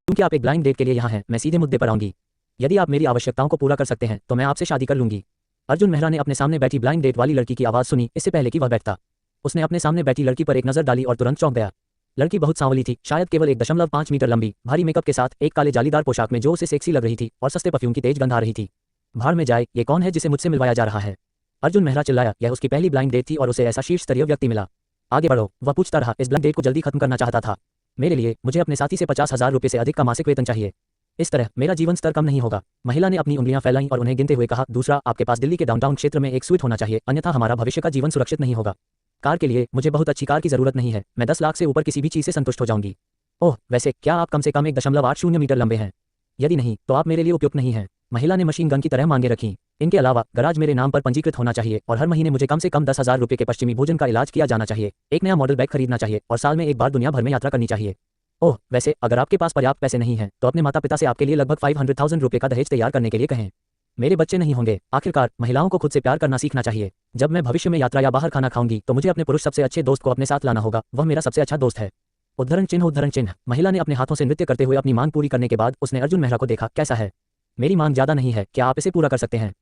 क्योंकि आप एक ब्लाइंड डेट के लिए यहाँ हैं, मैं सीधे मुद्दे पर आऊंगी। यदि आप मेरी आवश्यकताओं को पूरा कर सकते हैं तो मैं आपसे शादी कर लूंगी। अर्जुन मेहरा ने अपने सामने बैठी ब्लाइंड डेट वाली लड़की की आवाज़ सुनी इससे पहले कि वह बैठता। उसने अपने सामने बैठी लड़की पर एक नज़र डाली और तुरंत चौंक गया। लड़की बहुत सांवली थी, शायद केवल 1.5 मीटर लंबी, भारी मेकअप के साथ एक काले जालीदार पोशाक में जो उसे सेक्सी लग रही थी और सस्ते परफ्यूम की तेज गंध आ रही थी। भाड़ में जाए, ये कौन है जिसे मुझसे मिलवाया जा रहा है? अर्जुन मेहरा चिल्लाया। यह उसकी पहली ब्लाइंड डेट थी और उसे ऐसा शीर्ष स्तरीय व्यक्ति मिला। आगे बढ़ो, वह पूछता रहा। इस ब्लाइंड डेट को जल्दी खत्म करना चाहता था। मेरे लिए, मुझे अपने साथी से 50,000 रुपये से अधिक का मासिक वेतन चाहिए। इस तरह मेरा जीवन स्तर कम नहीं होगा। महिला ने अपनी उंगलियां फैलाईं और उन्हें गिनते हुए कहा। दूसरा, आपके पास दिल्ली के डाउनटाउन क्षेत्र में एक स्वीट होना चाहिए, अन्यथा हमारा भविष्य का जीवन सुरक्षित नहीं होगा। कार के लिए, मुझे बहुत अच्छी कार की जरूरत नहीं है, मैं 10 लाख से ऊपर किसी भी चीज़ से संतुष्ट हो जाऊंगी। ओह, वैसे क्या आप कम से कम 1.80 मीटर लंबे हैं? यदि नहीं तो आप मेरे लिए उपयुक्त नहीं हैं। महिला ने मशीन गन की तरह मांगे रखी। इनके अलावा गराज मेरे नाम पर पंजीकृत होना चाहिए और हर महीने मुझे कम से कम 10,000 रुपये के पश्चिमी भोजन का इलाज किया जाना चाहिए, एक नया मॉडल बैग खरीदना चाहिए और साल में एक बार दुनिया भर में यात्रा करनी चाहिए। ओह, वैसे अगर आपके पास पर्याप्त पैसे नहीं हैं तो अपने माता पिता से आपके लिए लगभग 500,000 रुपये का दहेज तैयार करने के लिए कहें। मेरे बच्चे नहीं होंगे। आखिरकार महिलाओं को खुद से प्यार करना सीखना चाहिए। जब मैं भविष्य में यात्रा या बाहर खाना खाऊंगी तो मुझे अपने पुरुष सबसे अच्छे दोस्त को अपने साथ लाना होगा, वह मेरा सबसे अच्छा दोस्त है। उद्धरण चिन्ह उद्धरण चिन्ह। महिला ने अपने हाथों से नृत्य करते हुए अपनी मांग पूरी करने के बाद उसने अर्जुन मेहरा को देखा। कैसा है? मेरी मांग ज्यादा नहीं है, क्या आप इसे पूरा कर सकते हैं?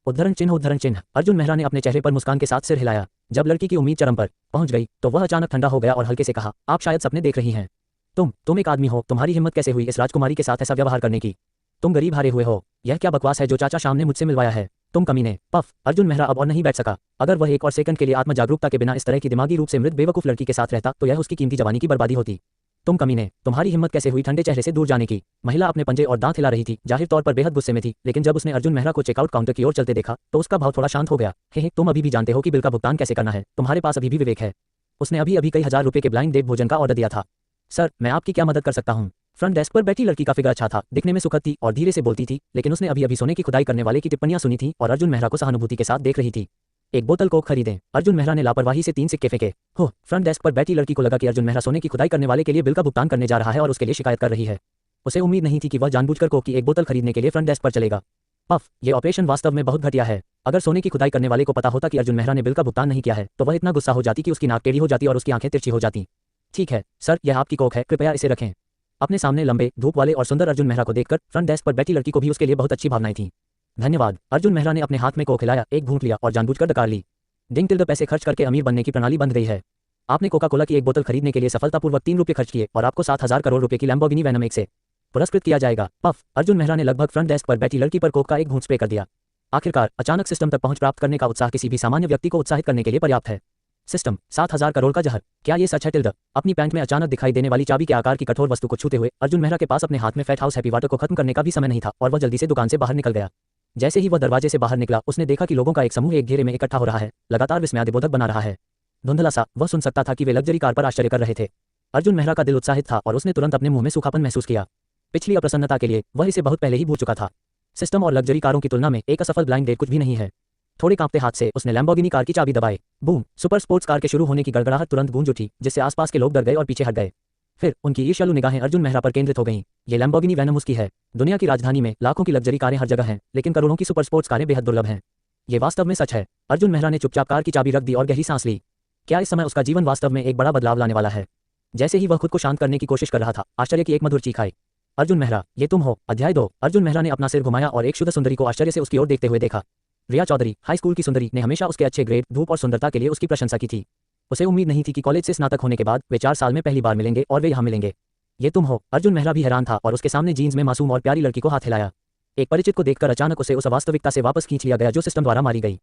उद्धरण चिन्ह उद्धरण चिन्ह। अर्जुन मेहरा ने अपने चेहरे पर मुस्कान के साथ सिर हिलाया। जब लड़की की उम्मीद चरम पर पहुंच गई तो वह अचानक ठंडा हो गया और हल्के से कहा, आप शायद सपने देख रही हैं। तुम एक आदमी हो, तुम्हारी हिम्मत कैसे हुई इस राजकुमारी के साथ ऐसा व्यवहार करने की? तुम गरीब हारे हुए हो। यह क्या बकवास है जो चाचा शाम ने मुझसे मिलवाया है? तुम कमीने। पफ। अर्जुन मेहरा अब और नहीं बैठ सका। अगर वह एक और सेकंड के लिए आत्म जागरूकता के बिना इस तरह की दिमागी रूप से मृत बेवकूफ लड़की के साथ रहता तो यह उसकी कीमती जवानी की बर्बादी होती। तुम कमीने, तुम्हारी हिम्मत कैसे हुई ठंडे चेहरे से दूर जाने की? महिला अपने पंजे और दांत हिला रही थी, जाहिर तौर पर बेहद गुस्से में थी, लेकिन जब उसने अर्जुन मेहरा को चेकआउट काउंटर की ओर चलते देखा तो उसका भाव थोड़ा शांत हो गया। हे, तुम अभी भी जानते हो कि बिल का भुगतान कैसे करना है, तुम्हारे पास अभी भी विवेक है। उसने अभी अभी कई हजार रुपये के ब्लाइंड डेट भोजन का ऑर्डर दिया था। सर, मैं आपकी क्या मदद कर सकता हूँ? फ्रंट डेस्क पर बैठी लड़की का फिगर अच्छा था, दिखने में सुखद थी और धीरे से बोलती थी, लेकिन उसने अभी अभी सोने की खुदाई करने वाले की टिप्पणियां सुनी थी और अर्जुन मेहरा को सहानुभूति के साथ देख रही थी। एक बोतल कोक खरीदें। अर्जुन मेहरा ने लापरवाही से 3 सिक्के फेंके। हो, फ्रंट डेस्क पर बैठी लड़की को लगा कि अर्जुन मेहरा सोने की खुदाई करने वाले के लिए बिल का भुगतान करने जा रहा है और उसके लिए शिकायत कर रही है। उसे उम्मीद नहीं थी कि वह जानबूझकर कोक की एक बोतल खरीदने के लिए फ्रंट डेस्क पर चलेगा। पफ, ये ऑपरेशन वास्तव में बहुत घटिया है। अगर सोने की खुदाई करने वाले को पता होता कि अर्जुन मेहरा ने बिल का भुगतान नहीं किया है तो वह इतना गुस्सा हो जाती कि उसकी नाक टेढ़ी हो जाती और उसकी आंखें तिरछी हो जाती। ठीक है सर, यह आपकी कोक है, कृपया इसे रखें। अपने सामने लंबे, धूप वाले और सुंदर अर्जुन मेहरा को देखकर फ्रंट डेस्क पर बैठी लड़की को भी उसके लिए बहुत अच्छी भावनाएं थीं। धन्यवाद। अर्जुन मेहरा ने अपने हाथ में कोक हिलाया, एक घूंट लिया और जानबूझकर डकार ली। डिंग टिल्ड, पैसे खर्च करके अमीर बनने की प्रणाली बंद गई है। आपने कोका कोला की एक बोतल खरीदने के लिए सफलतापूर्वक 3 रुपये खर्च किए और आपको 7,000 करोड़ रुपये की लैम्बोर्गिनी वेनम 1 से पुरस्कृत किया जाएगा। पफ। अर्जुन मेहरा ने लगभग फ्रंट डेस्क पर बैठी लड़की पर कोक का एक घूंट स्प्रे कर दिया। आखिरकार अचानक सिस्टम तक पहुंच प्राप्त करने का उत्साह किसी भी सामान्य व्यक्ति को उत्साहित करने के लिए पर्याप्त है। सिस्टम, 7,000 करोड़ का जहर, क्या ये सच है? टिल्ड। अपनी पैंट में अचानक दिखाई देने वाली चाबी के आकार की कठोर वस्तु को छूते हुए अर्जुन मेहरा के पास अपने हाथ में फैट हाउस हैप्पी वाटर को खत्म करने का भी समय नहीं था और वह जल्दी से दुकान से बाहर निकल गया। जैसे ही वह दरवाजे से बाहर निकला उसने देखा कि लोगों का एक समूह एक घेरे में इकट्ठा हो रहा है, लगातार विस्मयादिबोधक बना रहा है। धुंधला सा वह सुन सकता था कि वे लग्जरी कार पर आश्चर्य कर रहे थे। अर्जुन मेहरा का दिल उत्साहित था और उसने तुरंत अपने मुंह में सूखापन महसूस किया। पिछली अप्रसन्नता के लिए वह इसे बहुत पहले ही भूल चुका था। सिस्टम और लग्जरी कारों की तुलना में एक असफल ब्लाइंड डेट कुछ भी नहीं है। थोड़े कांपते हाथ से उसने लैम्बोर्गिनी कार की चाबी दबाई। बूम। सुपर स्पोर्ट्स कार के शुरू होने की गड़गड़ाहट तुरंत गूंज उठी, जिससे आसपास के लोग डर गए और पीछे हट गए। फिर उनकी ईर्ष्यालु निगाहें अर्जुन मेहरा पर केंद्रित हो गईं। ये लैम्बोर्गिनी वेनम उसकी है। दुनिया की राजधानी में लाखों की लग्जरी कारें हर जगह हैं, लेकिन करोड़ों की सुपर स्पोर्ट्स कारें बेहद दुर्लभ हैं। ये वास्तव में सच है। अर्जुन मेहरा ने चुपचाप कार की चाबी रख दी और गहरी सांस ली। क्या इस समय उसका जीवन वास्तव में एक बड़ा बदलाव लाने वाला है? जैसे ही वह खुद को शांत करने की कोशिश कर रहा था, आश्चर्य की एक मधुर चीख आई। अर्जुन मेहरा, ये तुम हो? अध्याय 2। अर्जुन मेहरा ने अपना सिर घुमाया और एक शुद्ध सुंदरी को आश्चर्य से उसकी ओर देखते हुए देखा। रिया चौधरी, हाई स्कूल की सुंदरी, ने हमेशा उसके अच्छे ग्रेड, धूप और सुंदरता के लिए उसकी प्रशंसा की थी। उसे उम्मीद नहीं थी कि कॉलेज से स्नातक होने के बाद वे 4 साल में पहली बार मिलेंगे और वे यहाँ मिलेंगे। ये तुम हो? अर्जुन मेहरा भी हैरान था और उसके सामने जीन्स में मासूम और प्यारी लड़की को हाथ हिलाया। एक परिचित को देखकर अचानक उसे उस वास्तविकता से वापस खींच लिया गया जो सिस्टम द्वारा मारी गई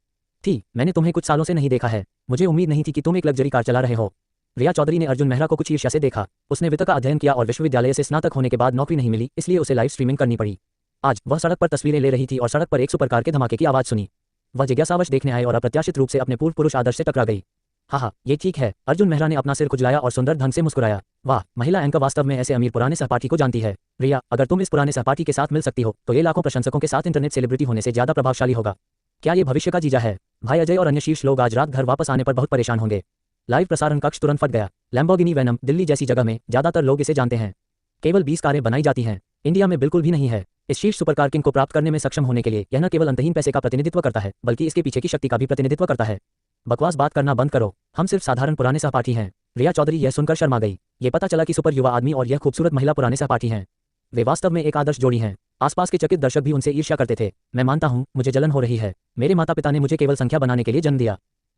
थी। मैंने तुम्हें कुछ सालों से नहीं देखा है। मुझे उम्मीद नहीं थी कि तुम एक लग्जरी कार चला रहे हो। रिया चौधरी ने अर्जुन मेहरा को कुछ ईर्ष्या से देखा। उसने वित्त का अध्ययन किया और विश्वविद्यालय से स्नातक होने के बाद नौकरी नहीं मिली, इसलिए उसे लाइव स्ट्रीमिंग करनी पड़ी। आज वह सड़क पर तस्वीरें ले रही थी और सड़क पर एक सुपरकार के धमाके की आवाज सुनी। वह जिज्ञासावश देखने आए और अप्रत्याशित रूप से अपने पूर्व पुरुष आदर्श से टकरा गई। हाँ, ये ठीक है। अर्जुन मेहरा ने अपना सिर खुजलाया और सुंदर ढंग से मुस्कुराया। वाह, महिला एंकर वास्तव में ऐसे अमीर पुराने सहपाठी को जानती है। रिया, अगर तुम इस पुराने सहपाठी के साथ मिल सकती हो तो ये लाखों प्रशंसकों के साथ इंटरनेट सेलिब्रिटी होने से ज्यादा प्रभावशाली होगा। क्या ये भविष्य का जीजा है? भाई अजय और अन्य शीर्ष लोग आज रात घर वापस आने पर बहुत परेशान होंगे। लाइव प्रसारण कक्ष तुरंत फट गया। लैम्बोर्गिनी वेनम, दिल्ली जैसी जगह में ज्यादातर लोग इसे जानते हैं। केवल 20 कारें बनाई जाती हैं, इंडिया में बिल्कुल भी नहीं है। इस शीर्ष सुपरकार किंग को प्राप्त करने में सक्षम होने के लिए यह न केवल अंतहीन पैसे का प्रतिनिधित्व करता है, बल्कि इसके पीछे की शक्ति का भी प्रतिनिधित्व करता है। बकवास बात करना बंद करो, हम सिर्फ साधारण पुराने सहपाठी हैं। रिया चौधरी यह सुनकर शर्मा गई। ये पता चला कि सुपर युवा आदमी और यह खूबसूरत महिला पुराने सहपाठी हैं। वे वास्तव में एक आदर्श जोड़ी हैं। आसपास के चकित दर्शक भी उनसे ईर्ष्या करते थे। मैं मानता हूँ, मुझे जलन हो रही है। मेरे माता पिता ने मुझे केवल संख्या बनाने के लिए जन्म दिया।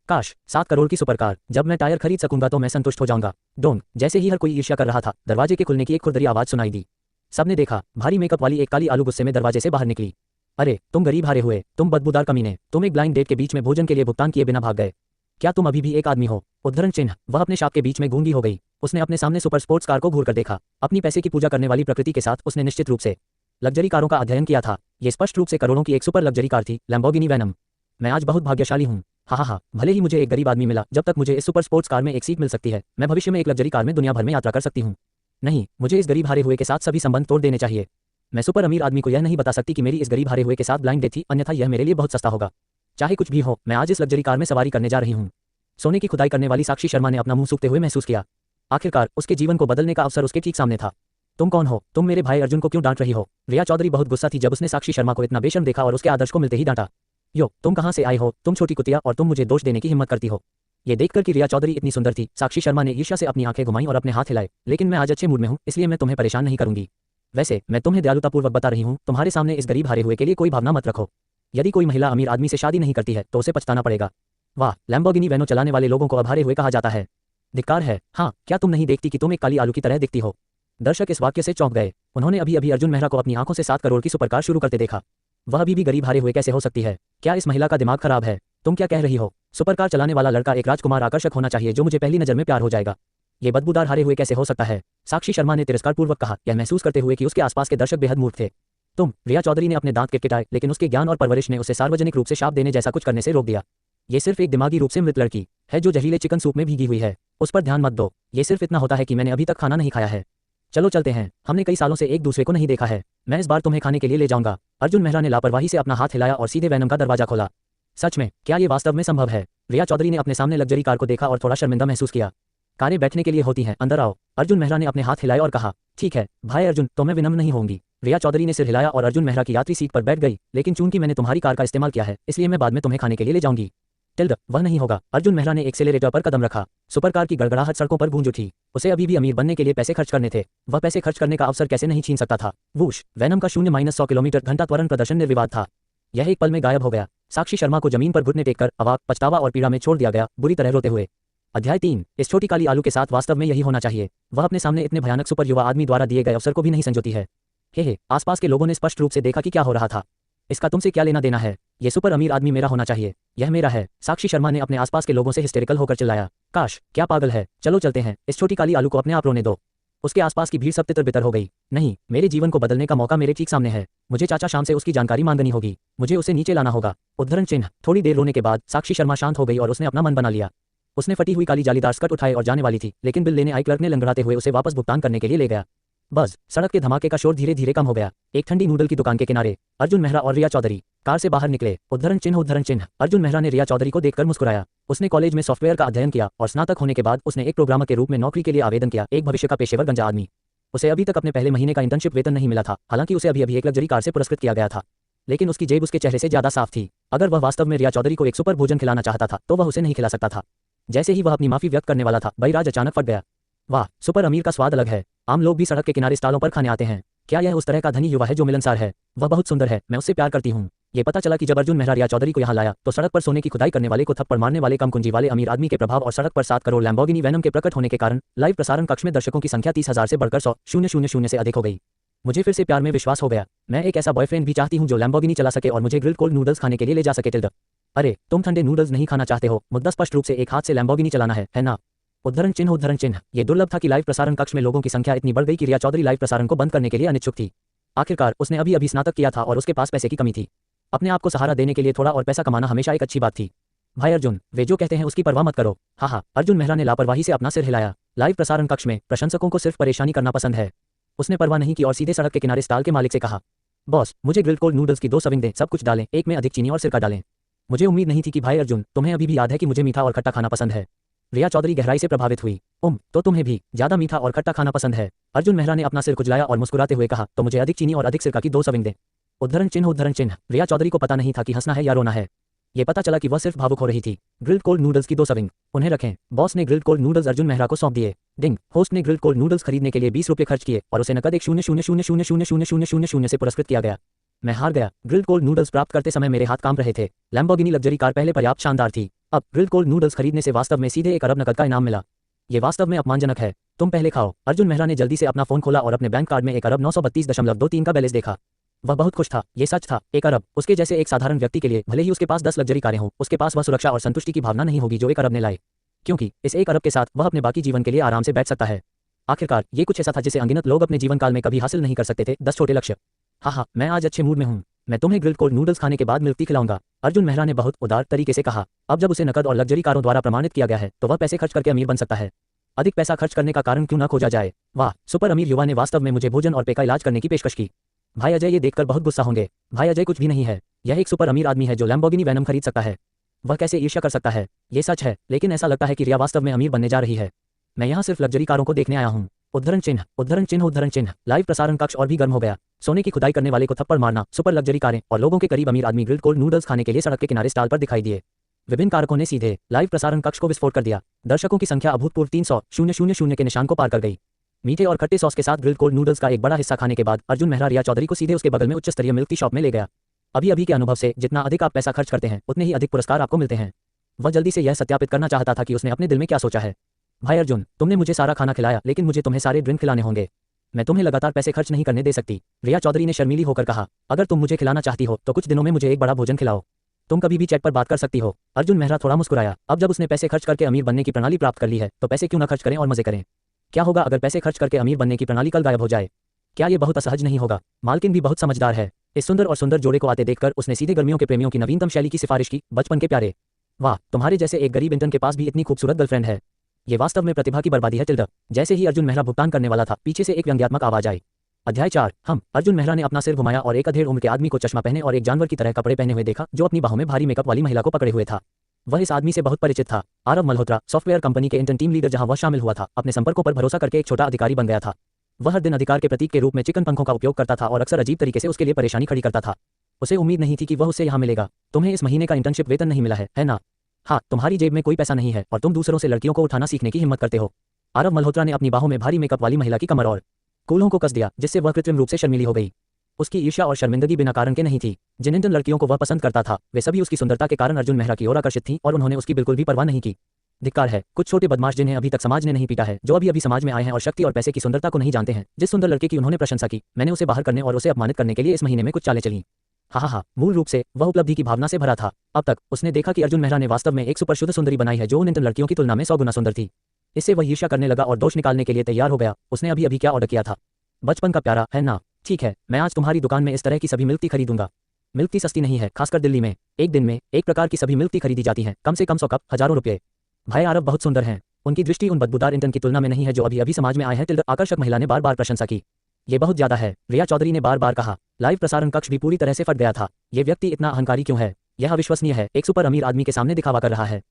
काश 7 करोड़ की सुपरकार। जब मैं टायर खरीद सकूंगा तो मैं संतुष्ट हो जाऊंगा। डोंग। जैसे ही हर कोई ईर्ष्या कर रहा था, दरवाजे के खुलने की एक खुरदरी आवाज सुनाई दी। सबने देखा, भारी मेकअप वाली एक काली आलू गुस्से में दरवाजे से बाहर निकली। अरे तुम गरीब हारे हुए, तुम बदबूदार कमीने, तुम एक ब्लाइंड डेट के बीच में भोजन के लिए भुगतान किए बिना भाग गए। क्या तुम अभी भी एक आदमी हो? उद्धरण चिन्ह। वह अपने शाप के बीच में गूंगी हो गई। उसने अपने सामने सुपर स्पोर्ट्स कार को घूर कर देखा। अपनी पैसे की पूजा करने वाली प्रकृति के साथ उसने निश्चित रूप से लग्जरी कारों का अध्ययन किया था। ये स्पष्ट रूप से करोड़ों की एक सुपर लग्जरी कार थी, लैम्बोर्गिनी वेनम। मैं आज बहुत भाग्यशाली हूँ। हा, भले ही मुझे एक गरीब आदमी मिला, जब तक मुझे इस सुपर स्पोर्ट्स कार में एक सीट मिल सकती है, मैं भविष्य में एक लग्जरी कार में दुनिया भर में यात्रा कर सकती हूँ। नहीं, मुझे इस गरीब हारे हुए के साथ सभी संबंध तोड़ देने चाहिए। मैं सुपर अमीर आदमी को यह नहीं बता सकती कि मेरी इस गरीब हारे हुए के साथ ब्लाइंड डेट थी, अन्यथा यह मेरे लिए बहुत सस्ता होगा। चाहे कुछ भी हो, मैं आज इस लग्जरी कार में सवारी करने जा रही हूँ। सोने की खुदाई करने वाली साक्षी शर्मा ने अपना मुंह सूखते हुए महसूस किया। आखिरकार उसके जीवन को बदलने का अवसर उसके ठीक सामने था। तुम कौन हो? तुम मेरे भाई अर्जुन को क्यों डांट रही हो? रिया चौधरी बहुत गुस्सा थी जब उसने साक्षी शर्मा को इतना बेशर्म देखा और उसके आदर्श को मिलते ही डांटा। यो, तुम कहाँ से आई हो, तुम छोटी कुतिया, और तुम मुझे दोष देने की हिम्मत करती हो? ये देखकर कि रिया चौधरी इतनी सुंदर थी, साक्षी शर्मा ने ईर्ष्या से अपनी आंखें घुमाई और अपने हाथ हिलाए। लेकिन मैं आज अच्छे मूड में हूँ, इसलिए मैं तुम्हें परेशान नहीं करूंगी। वैसे मैं तुम्हें दयालुतापूर्वक बता रही हूँ, तुम्हारे सामने इस गरीब हारे हुए के लिए कोई भावना मत रखो। यदि कोई महिला अमीर आदमी से शादी नहीं करती है तो उसे पछताना पड़ेगा। वाह, लैम्बोर्गिनी वैनो चलाने वाले लोगों को अब हारे हुए कहा जाता है। धिक्कार है। हाँ, क्या तुम नहीं देखती कि तुम एक काली आलू की तरह दिखती हो? दर्शक इस वाक्य से चौंक गए। उन्होंने अभी अभी अर्जुन मेहरा को अपनी आंखों से 7 करोड़ की सुपरकार शुरू करते देखा। वह अभी भी गरीब हारे हुए कैसे हो सकती है? क्या इस महिला का दिमाग खराब है? तुम क्या कह रही हो? सुपरकार चलाने वाला लड़का एक राजकुमार आकर्षक होना चाहिए जो मुझे पहली नजर में प्यार हो जाएगा। ये बदबूदार हारे हुए कैसे हो सकता है? साक्षी शर्मा ने तिरस्कारपूर्वक कहा, यह महसूस करते हुए कि उसके आसपास के दर्शक बेहद मूर्ख थे। तुम। रिया चौधरी ने अपने दांत किटकिटाए, लेकिन उसके ज्ञान और परवरिश ने उसे सार्वजनिक रूप से शाप देने जैसा कुछ करने से रोक दिया। ये सिर्फ एक दिमागी रूप से मृत लड़की है जो जहरीले चिकन सूप में भीगी हुई है। उस पर ध्यान मत दो। ये सिर्फ इतना होता है कि मैंने अभी तक खाना नहीं खाया है। चलो चलते हैं, हमने कई सालों से एक दूसरे को नहीं देखा है। मैं इस बार तुम्हें खाने के लिए ले जाऊंगा। अर्जुन मेहरा ने लापरवाही से अपना हाथ हिलाया और सीधे वैनम का दरवाजा खोला। सच में? क्या ये वास्तव में संभव है? रिया चौधरी ने अपने सामने लग्जरी कार को देखा और थोड़ा शर्मिंदा महसूस किया। कारें बैठने के लिए होती हैं, अंदर आओ। अर्जुन मेहरा ने अपने हाथ हिलाए और कहा, ठीक है भाई अर्जुन, तो मैं विनम्र नहीं होंगी। रिया चौधरी ने सिर हिलाया और अर्जुन मेहरा की यात्री सीट पर बैठ गई। लेकिन चूंकि मैंने तुम्हारी कार का इस्तेमाल किया है, इसलिए मैं बाद में तुम्हें खाने के लिए ले जाऊंगी। टिल्ड, वह नहीं होगा। अर्जुन मेहरा ने एक्सेलेरेटर पर कदम रखा। सुपरकार की गड़गड़ाहट सड़कों पर गूंज उठी। उसे अभी भी अमीर बनने के लिए पैसे खर्च करने थे। वह पैसे खर्च करने का अवसर कैसे नहीं छीन सकता था? वूश, वैनम का 0-100 किलोमीटर घंटा त्वरण प्रदर्शन निर्विवाद था। यह एक पल में गायब हो गया। साक्षी शर्मा को जमीन पर घुटने टेककर अवाक, पछतावा और पीड़ा में छोड़ दिया गया, बुरी तरह रोते हुए। अध्याय 3। इस छोटी काली आलू के साथ वास्तव में यही होना चाहिए। वह अपने सामने इतने भयानक सुपर युवा आदमी द्वारा दिए गए अवसर को भी नहीं संजोती है। हे, आसपास के लोगों ने स्पष्ट रूप से देखा कि क्या हो रहा था। इसका तुमसे क्या लेना देना है? ये सुपर अमीर आदमी मेरा होना चाहिए। यह मेरा है। साक्षी शर्मा ने अपने आसपास के लोगों से हिस्टेरिकल होकर चिल्लाया। काश, क्या पागल है? चलो चलते हैं, इस छोटी काली आलू को अपने आप रोने दो। उसके आसपास की भीड़ सब तितर-बितर हो गई। नहीं, मेरे जीवन को बदलने का मौका मेरे ठीक सामने है। मुझे चाचा शाम से उसकी जानकारी मांगनी होगी। मुझे उसे नीचे लाना होगा। उद्धरण चिन्ह। थोड़ी देर रोने के बाद साक्षी शर्मा शांत हो गई और उसने अपना मन बना लिया। उसने फटी हुई काली जालीदार स्कर्ट उठाए और जाने वाली थी, लेकिन बिल लेने आई क्लर्क ने लंगड़ाते हुए उसे वापस भुगतान करने के लिए ले गया। बस, सड़क के धमाके का शोर धीरे धीरे कम हो गया। एक ठंडी नूडल की दुकान के किनारे अर्जुन मेहरा और रिया चौधरी कार से बाहर निकले। उद्धरण चिन्ह। अर्जुन मेहरा ने रिया चौधरी को देखकर मुस्कुराया। उसने कॉलेज में सॉफ्टवेयर का अध्ययन किया और स्नातक होने के बाद उसने एक प्रोग्रामर के रूप में नौकरी के लिए आवेदन किया। एक भविष्य का पेशेवर गंजा आदमी। उसे अभी तक अपने पहले महीने का इंटर्नशिप वेतन नहीं मिला था, हालांकि उसे अभी अभी एक लग्जरी कार से पुरस्कृत किया गया था। लेकिन उसकी जेब उसके चेहरे से ज्यादा साफ थी। अगर वह वास्तव में रिया चौधरी को एक सुपर भोजन खिलाना चाहता था तो वह उसे नहीं खिला सकता था। जैसे ही वह अपनी माफी व्यक्त करने वाला था, बहिराज अचानक फट गया। वाह, सुपर अमीर का स्वाद अलग है। आम लोग भी सड़क के किनारे स्टॉलों पर खाने आते हैं। क्या यह उस तरह का धनी युवा है जो मिलनसार है? वह बहुत सुंदर है, मैं उससे प्यार करती हूँ। ये पता चला कि जब अर्जुन मेहरा रिया चौधरी को यहाँ लाया तो सड़क पर सोने की खुदाई करने वाले को थप्पड़ मारने वाले कम कुंजी वाले अमीर आदमी के प्रभाव और सड़क पर 7 करोड़ लैम्बोर्गिनी वैनम के प्रकट होने के कारण लाइव प्रसारण कक्ष में दर्शकों की संख्या 30,000 से बढ़कर 100,000 से अधिक हो गई। मुझे फिर से प्यार में विश्वास हो गया। मैं एक ऐसा बॉयफ्रेंड भी चाहती हूँ जो लैम्बोर्गिनी चला सके और मुझे ग्रिल्ड कोल्ड नूडल्स खाने के लिए ले जा सके। टिल्ड, अरे तुम ठंडे नूडल्स नहीं खाना चाहते हो? मुद्दा स्पष्ट रूप से एक हाथ से लैम्बोर्गिनी चलाना है ना? उद्धरण चिन्ह। ये दुर्लभ था कि लाइव प्रसारण कक्ष में लोगों की संख्या इतनी बढ़ गई कि रिया चौधरी लाइव प्रसारण को बंद करने के लिए अनिच्छुक थी। आखिरकार उसने अभी अभी स्नातक किया था और उसके पास पैसे की कमी थी। अपने आप को सहारा देने के लिए थोड़ा और पैसा कमाना हमेशा एक अच्छी बात थी। भाई अर्जुन, वे जो कहते हैं उसकी परवाह मत करो। हाँ, अर्जुन मेहरा ने लापरवाही से अपना सिर हिलाया। लाइव प्रसारण कक्ष में प्रशंसकों को सिर्फ परेशानी करना पसंद है। उसने परवाह नहीं की और सीधे सड़क के किनारे स्टॉल के मालिक से कहा, बॉस, मुझे ग्रिल्ड कोल्ड नूडल्स की 2 सर्विंग दें, सब कुछ डालें, एक में अधिक चीनी और सिरका डालें। मुझे उम्मीद नहीं थी कि भाई अर्जुन, तुम्हें अभी भी याद है कि मुझे मीठा और खट्टा खाना पसंद है। रिया चौधरी गहराई से प्रभावित हुई। तो तुम्हें भी ज्यादा मीठा और खट्टा खाना पसंद है? अर्जुन मेहरा ने अपना सिर खुजलाया और मुस्कुराते हुए कहा, तो मुझे अधिक चीनी और अधिक सिरका की 2 सर्विंग दें। उद्धरण चिन्ह। रिया चौधरी को पता नहीं था कि हंसना है या रोना है। ये पता चला कि वह सिर्फ भावुक हो रही थी। ग्रिल्ड कोल्ड नूडल्स की 2 सर्विंग, उन्हें रखें। बॉस ने grilled cold noodles Arjun Mehra को सौंप दिए। डिंग, होस्ट ने ग्रिल्ड कोल्ड नूडल्स खरीदने के लिए 20 रुपये खर्च किए और उसे नकद 1,000,000,000,000 से पुरस्कृत किया गया। मैं हार गया। ग्रिल्ड कोल्ड नूडल्स प्राप्त करते समय मेरे हाथ कांप रहे थे। लैम्बोर्गिनी लग्जरी कार पहले पर्याप्त शानदार थी, अब ग्रिल्ड कोल्ड नूडल्स खरीदने से वास्तव में सीधे 1 अरब नकद का इनाम मिला। ये वास्तव में अपमानजनक है। तुम पहले खाओ। अर्जुन मेहरा ने जल्दी से अपना फोन खोला और अपने बैंक कार्ड में 1,932.23 का बैलेंस देखा। वह बहुत खुश था। ये सच था, 1 अरब। उसके जैसे एक साधारण व्यक्ति के लिए, भले ही उसके पास 10 लग्जरी कारें हों, उसके पास वह सुरक्षा और संतुष्टि की भावना नहीं होगी जो 1 अरब ने लाए, क्योंकि इस 1 अरब के साथ वह अपने बाकी जीवन के लिए आराम से बैठ सकता है। आखिरकार ये कुछ ऐसा था जिसे अनगिनत लोग अपने जीवन काल में कभी हासिल नहीं कर सकते थे, 10 छोटे लक्ष्य। हाँ, मैं आज अच्छे मूड में हूँ। मैं तुम्हें ग्रिल्ड कोल्ड नूडल्स खाने के बाद मिल्क टी खिलाऊंगा, अर्जुन मेहरा ने बहुत उदार तरीके से कहा। अब जब उसे नकद और लग्जरी कारों द्वारा प्रमाणित किया गया है तो वह पैसे खर्च करके अमीर बन सकता है। अधिक पैसा खर्च करने का कारण क्यों न खोजा जाए। वाह, सुपर अमीर युवा ने वास्तव में मुझे भोजन और पे का इलाज करने की पेशकश की। भाई अजय ये देखकर बहुत गुस्सा होंगे। भाई अजय कुछ भी नहीं है। यह एक सुपर अमीर आदमी है जो लैम्बोर्गिनी वैनम खरीद सकता है। वह कैसे ईर्ष्या कर सकता है। ये सच है, लेकिन ऐसा लगता है कि रिया वास्तव में अमीर बनने जा रही है। मैं यहाँ सिर्फ लग्जरी कारों को देखने आया हूँ। उद्धरण चिन्ह, उद्धरण चिन्ह, उद्धरण चिन्ह। लाइव प्रसारण कक्ष और भी गर्म हो गया। सोने की खुदाई करने वाले को थप्पड़ मारना, सुपर लग्जरी कारें और लोगों के करीब अमीर आदमी ग्रिल्ड कोल्ड नूडल्स खाने के लिए सड़क के किनारे स्टॉल पर दिखाई दिए। विभिन्न कारकों ने सीधे लाइव प्रसारण कक्ष को विस्फोट कर दिया। दर्शकों की संख्या अभूतपूर्व 300,000 के निशान को पार कर गई। मीठे और खट्टे सॉस के साथ ग्रिल्ड कोल्ड नूडल्स का एक बड़ा हिस्सा खाने के बाद अर्जुन मेहरा रिया चौधरी को सीधे उसके बगल में उच्च स्तरीय मिल्क टी शॉप में ले गया। अभी के अनुभव से जितना अधिक आप पैसा खर्च करते हैं उतने ही अधिक पुरस्कार आपको मिलते हैं। वह जल्दी से यह सत्यापित करना चाहता था कि उसने अपने दिल में क्या सोचा है। भाई अर्जुन, तुमने मुझे सारा खाना खिलाया, लेकिन मुझे तुम्हें सारे ड्रिंक खिलाने होंगे। मैं तुम्हें लगातार पैसे खर्च नहीं करने दे सकती, रिया चौधरी ने शर्मीली होकर कहा। अगर तुम मुझे खिलाना चाहती हो तो कुछ दिनों में मुझे एक बड़ा भोजन खिलाओ। तुम कभी भी चैट पर बात कर सकती हो। अर्जुन मेहरा थोड़ा मुस्कुराया। अब जब उसने पैसे खर्च करके अमीर बनने की प्रणाली प्राप्त कर ली है तो पैसे क्यों न खर्च करें और मजे करें। क्या होगा अगर पैसे खर्च करके अमीर बनने की प्रणाली कल गायब हो जाए। क्या ये बहुत असहज नहीं होगा। मालकिन भी बहुत समझदार है। इस सुंदर और सुंदर जोड़े को आते देखकर उसने सीधे गर्मियों के प्रेमियों की नवीनतम शैली की सिफारिश की। बचपन के प्यारे, वाह, तुम्हारे जैसे एक गरीब इंटर्न के पास भी इतनी खूबसूरत गर्लफ्रेंड है। ये वास्तव में प्रतिभा की बर्बादी है। टिल्डा। जैसे ही अर्जुन मेहरा भुगतान करने वाला था, पीछे से एक व्यंग्यात्मक आवाज आई। अध्याय 4। हम। अर्जुन मेहरा ने अपना सिर घुमाया और एक अधेड़ उम्र के आदमी को चश्मा पहने और एक जानवर की तरह कपड़े पहने हुए देखा जो अपनी बाहों में भारी मेकअप वाली महिला को पकड़े हुए था। वह इस आदमी से बहुत परिचित था। आरव मल्होत्रा, सॉफ्टवेयर कंपनी के इंटर्न टीम लीडर जहां वह शामिल हुआ था, अपने संपर्कों पर भरोसा करके एक छोटा अधिकारी बन गया था। वह हर दिन अधिकार के प्रतीक के रूप में चिकन पंखों का उपयोग करता था और अक्सर अजीब तरीके से उसके लिए परेशानी खड़ी करता था। उसे उम्मीद नहीं थी कि वह उससे यहाँ मिलेगा। तुम्हें इस महीने का इंटर्नशिप वेतन नहीं मिला है ना? हाँ, तुम्हारी जेब में कोई पैसा नहीं है और तुम दूसरों से लड़कियों को उठाना सीखने की हिम्मत करते हो। आरव मल्होत्रा ने अपनी बाहों में भारी मेकअप वाली महिला की कमर और कूल्हों को कस दिया, जिससे वह कृत्रिम रूप से शर्मीली हो गई। उसकी ईर्ष्या और शर्मिंदगी बिना कारण के नहीं थी। जिन इंटर्न लड़कियों को वह पसंद करता था वे सभी उसकी सुंदरता के कारण अर्जुन मेहरा की ओर आकर्षित थीं और उन्होंने उसकी बिल्कुल भी परवाह नहीं की। धिक्कार है, कुछ छोटे बदमाश जिन्हें अभी तक समाज ने नहीं पीटा है, जो अभी समाज में आए हैं और शक्ति और पैसे की सुंदरता को नहीं जानते हैं। जिस सुंदर लड़के की उन्होंने प्रशंसा की, मैंने उसे बाहर करने और उसे अपमानित करने के लिए इस महीने में कुछ चालें चली। हाँ, मूल रूप से वह उपलब्धि की भावना से भरा था। अब तक उसने देखा कि अर्जुन मेहरा ने वास्तव में एक सुपर शुद्ध सुंदरी बनाई है जो उन इंटर्न लड़कियों की तुलना में 100 गुना सुंदर थी। इससे वह ईर्ष्या करने लगा और दोष निकालने के लिए तैयार हो गया। उसने अभी क्या ऑर्डर किया था? बचपन का प्यारा, है ना? ठीक है, मैं आज तुम्हारी दुकान में इस तरह की सभी मिल्क टी खरीदूंगा। मिल्क टी सस्ती नहीं है, खासकर दिल्ली में। एक दिन में एक प्रकार की सभी मिल्क टी खरीदी जाती हैं, कम से कम 100 कप, हजारों रुपये। भाई आरव बहुत सुंदर हैं। उनकी दृष्टि उन बदबूदार इंटर्न की तुलना में नहीं है जो अभी समाज में आए हैं। आकर्षक महिला ने बार बार प्रशंसा की। ये बहुत ज्यादा है, रिया चौधरी ने बार बार कहा। लाइव प्रसारण कक्ष भी पूरी तरह से फट गया था। ये व्यक्ति इतना अहंकारी क्यों है? यह अविश्वसनीय है। एक सुपर अमीर आदमी के सामने दिखावा कर रहा है।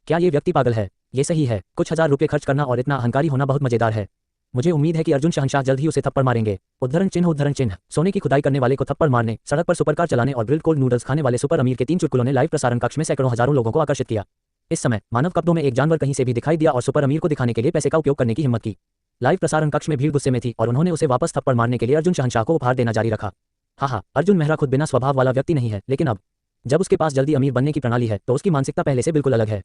क्या ये व्यक्ति पागल है? ये सही है, कुछ हजार रुपये खर्च करना और इतना अहंकारी होना बहुत मजेदार है। मुझे उम्मीद है कि अर्जुन शहंशाह जल्द ही उसे थप्पड़ मारेंगे। उद्धरण चिन्ह, उद्धरण चिन्ह। सोने की खुदाई करने वाले को थप्पड़ मारने, सड़क पर सुपरकार चलाने और ग्रिल्ड कोल्ड नूडल्स खाने वाले सुपर अमीर के 3 चुटकुलों ने लाइव प्रसारण कक्ष में सैकड़ों हजारों लोगों को आकर्षित किया। इस समय मानव कपड़ों में एक जानवर कहीं से भी दिखाई दिया और सुपर अमीर को दिखाने के लिए पैसे का उपयोग करने की हिम्मत की। लाइव प्रसारण कक्ष में भीड़ गुस्से में थी और उन्होंने उसे वापस थप्पड़ मारने के लिए अर्जुन शहंशाह को उपहार देना जारी रखा। हाँ, अर्जुन मेहरा खुद बिना स्वभाव वाला व्यक्ति नहीं है, लेकिन अब जब उसके पास जल्दी अमीर बनने की प्रणाली है तो उसकी मानसिकता पहले से बिल्कुल अलग है।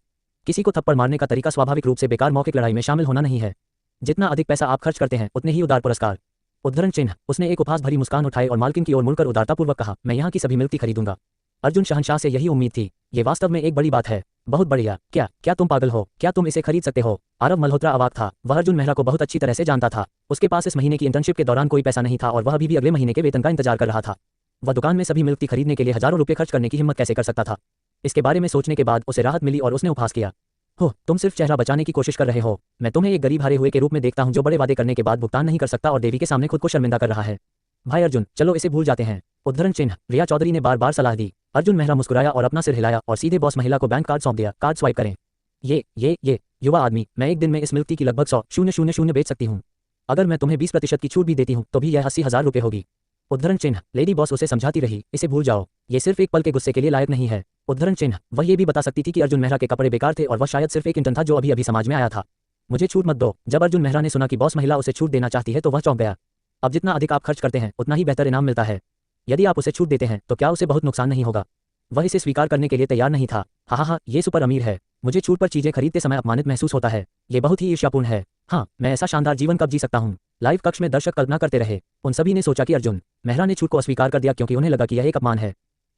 किसी को थप्पड़ मारने का तरीका स्वाभाविक रूप से बेकार मौखिक लड़ाई में शामिल होना नहीं है। जितना अधिक पैसा आप खर्च करते हैं उतने ही उदार पुरस्कार। उद्धरण चिन्ह। उसने एक उपहास भरी मुस्कान उठाई और मालकिन की ओर मुड़कर उदारतापूर्वक कहा, मैं यहाँ की सभी मिल्क टी खरीदूंगा। अर्जुन शहंशाह से यही उम्मीद थी। ये वास्तव में एक बड़ी बात है। बहुत बढ़िया। क्या तुम पागल हो? क्या तुम इसे खरीद सकते हो? आरव मल्होत्रा अवाक था। वह अर्जुन मेहरा को बहुत अच्छी तरह से जानता था। उसके पास इस महीने की इंटर्नशिप के दौरान कोई पैसा नहीं था और वह अभी भी अगले महीने के वेतन का इंतजार कर रहा था। वह दुकान में सभी मिल्क टी खरीदने के लिए हजारों रुपये खर्च करने की हिम्मत कैसे कर सकता था? इसके बारे में सोचने के बाद उसे राहत मिली और उसने उपहास किया। हो, तुम सिर्फ चेहरा बचाने की कोशिश कर रहे हो। मैं तुम्हें एक गरीब हारे हुए के रूप में देखता हूं जो बड़े वादे करने के बाद भुगतान नहीं कर सकता और देवी के सामने खुद को शर्मिंदा कर रहा है। भाई अर्जुन, चलो इसे भूल जाते हैं। उद्धरण चिन्ह। रिया चौधरी ने बार बार सलाह दी। अर्जुन मेहरा मुस्कुराया और अपना सिर हिलाया और सीधे बॉस महिला को बैंक कार्ड सौंप दिया। कार्ड स्वाइप करें। ये युवा आदमी, मैं एक दिन में इस मिल्क टी की लगभग 100,000 बेच सकती हूँ। अगर मैं तुम्हें 20% की छूट भी देती हूँ तो भी यह 80,000 रुपये होगी। उद्धरण चिन्ह। लेडी बॉस उसे समझाती रही, इसे भूल जाओ, ये सिर्फ एक पल के गुस्से के लिए लायक नहीं है। उद्धरण चिन्ह। वह ये भी बता सकती थी कि अर्जुन मेहरा के कपड़े बेकार थे और वह शायद सिर्फ एक इंटर्न था जो अभी अभी समाज में आया था। मुझे छूट मत दो। जब अर्जुन मेहरा ने सुना कि बॉस महिला उसे छूट देना चाहती है तो वह चौंक गया। अब जितना अधिक आप खर्च करते हैं उतना ही बेहतर इनाम मिलता है। यदि आप उसे छूट देते हैं तो क्या उसे बहुत नुकसान नहीं होगा? वह इसे स्वीकार करने के लिए तैयार नहीं था। हाँ, ये सुपर अमीर है, मुझे छूट पर चीजें खरीदते समय अपमानित महसूस होता है। ये बहुत ही ईर्ष्यापूर्ण है। हाँ, मैं ऐसा शानदार जीवन कब जी सकता हूँ। लाइव कक्ष में दर्शक कल्पना करते रहे। उन सभी ने सोचा कि अर्जुन मेहरा ने छूट को अस्वीकार कर दिया क्योंकि उन्हें लगा कि यह एक अपमान है।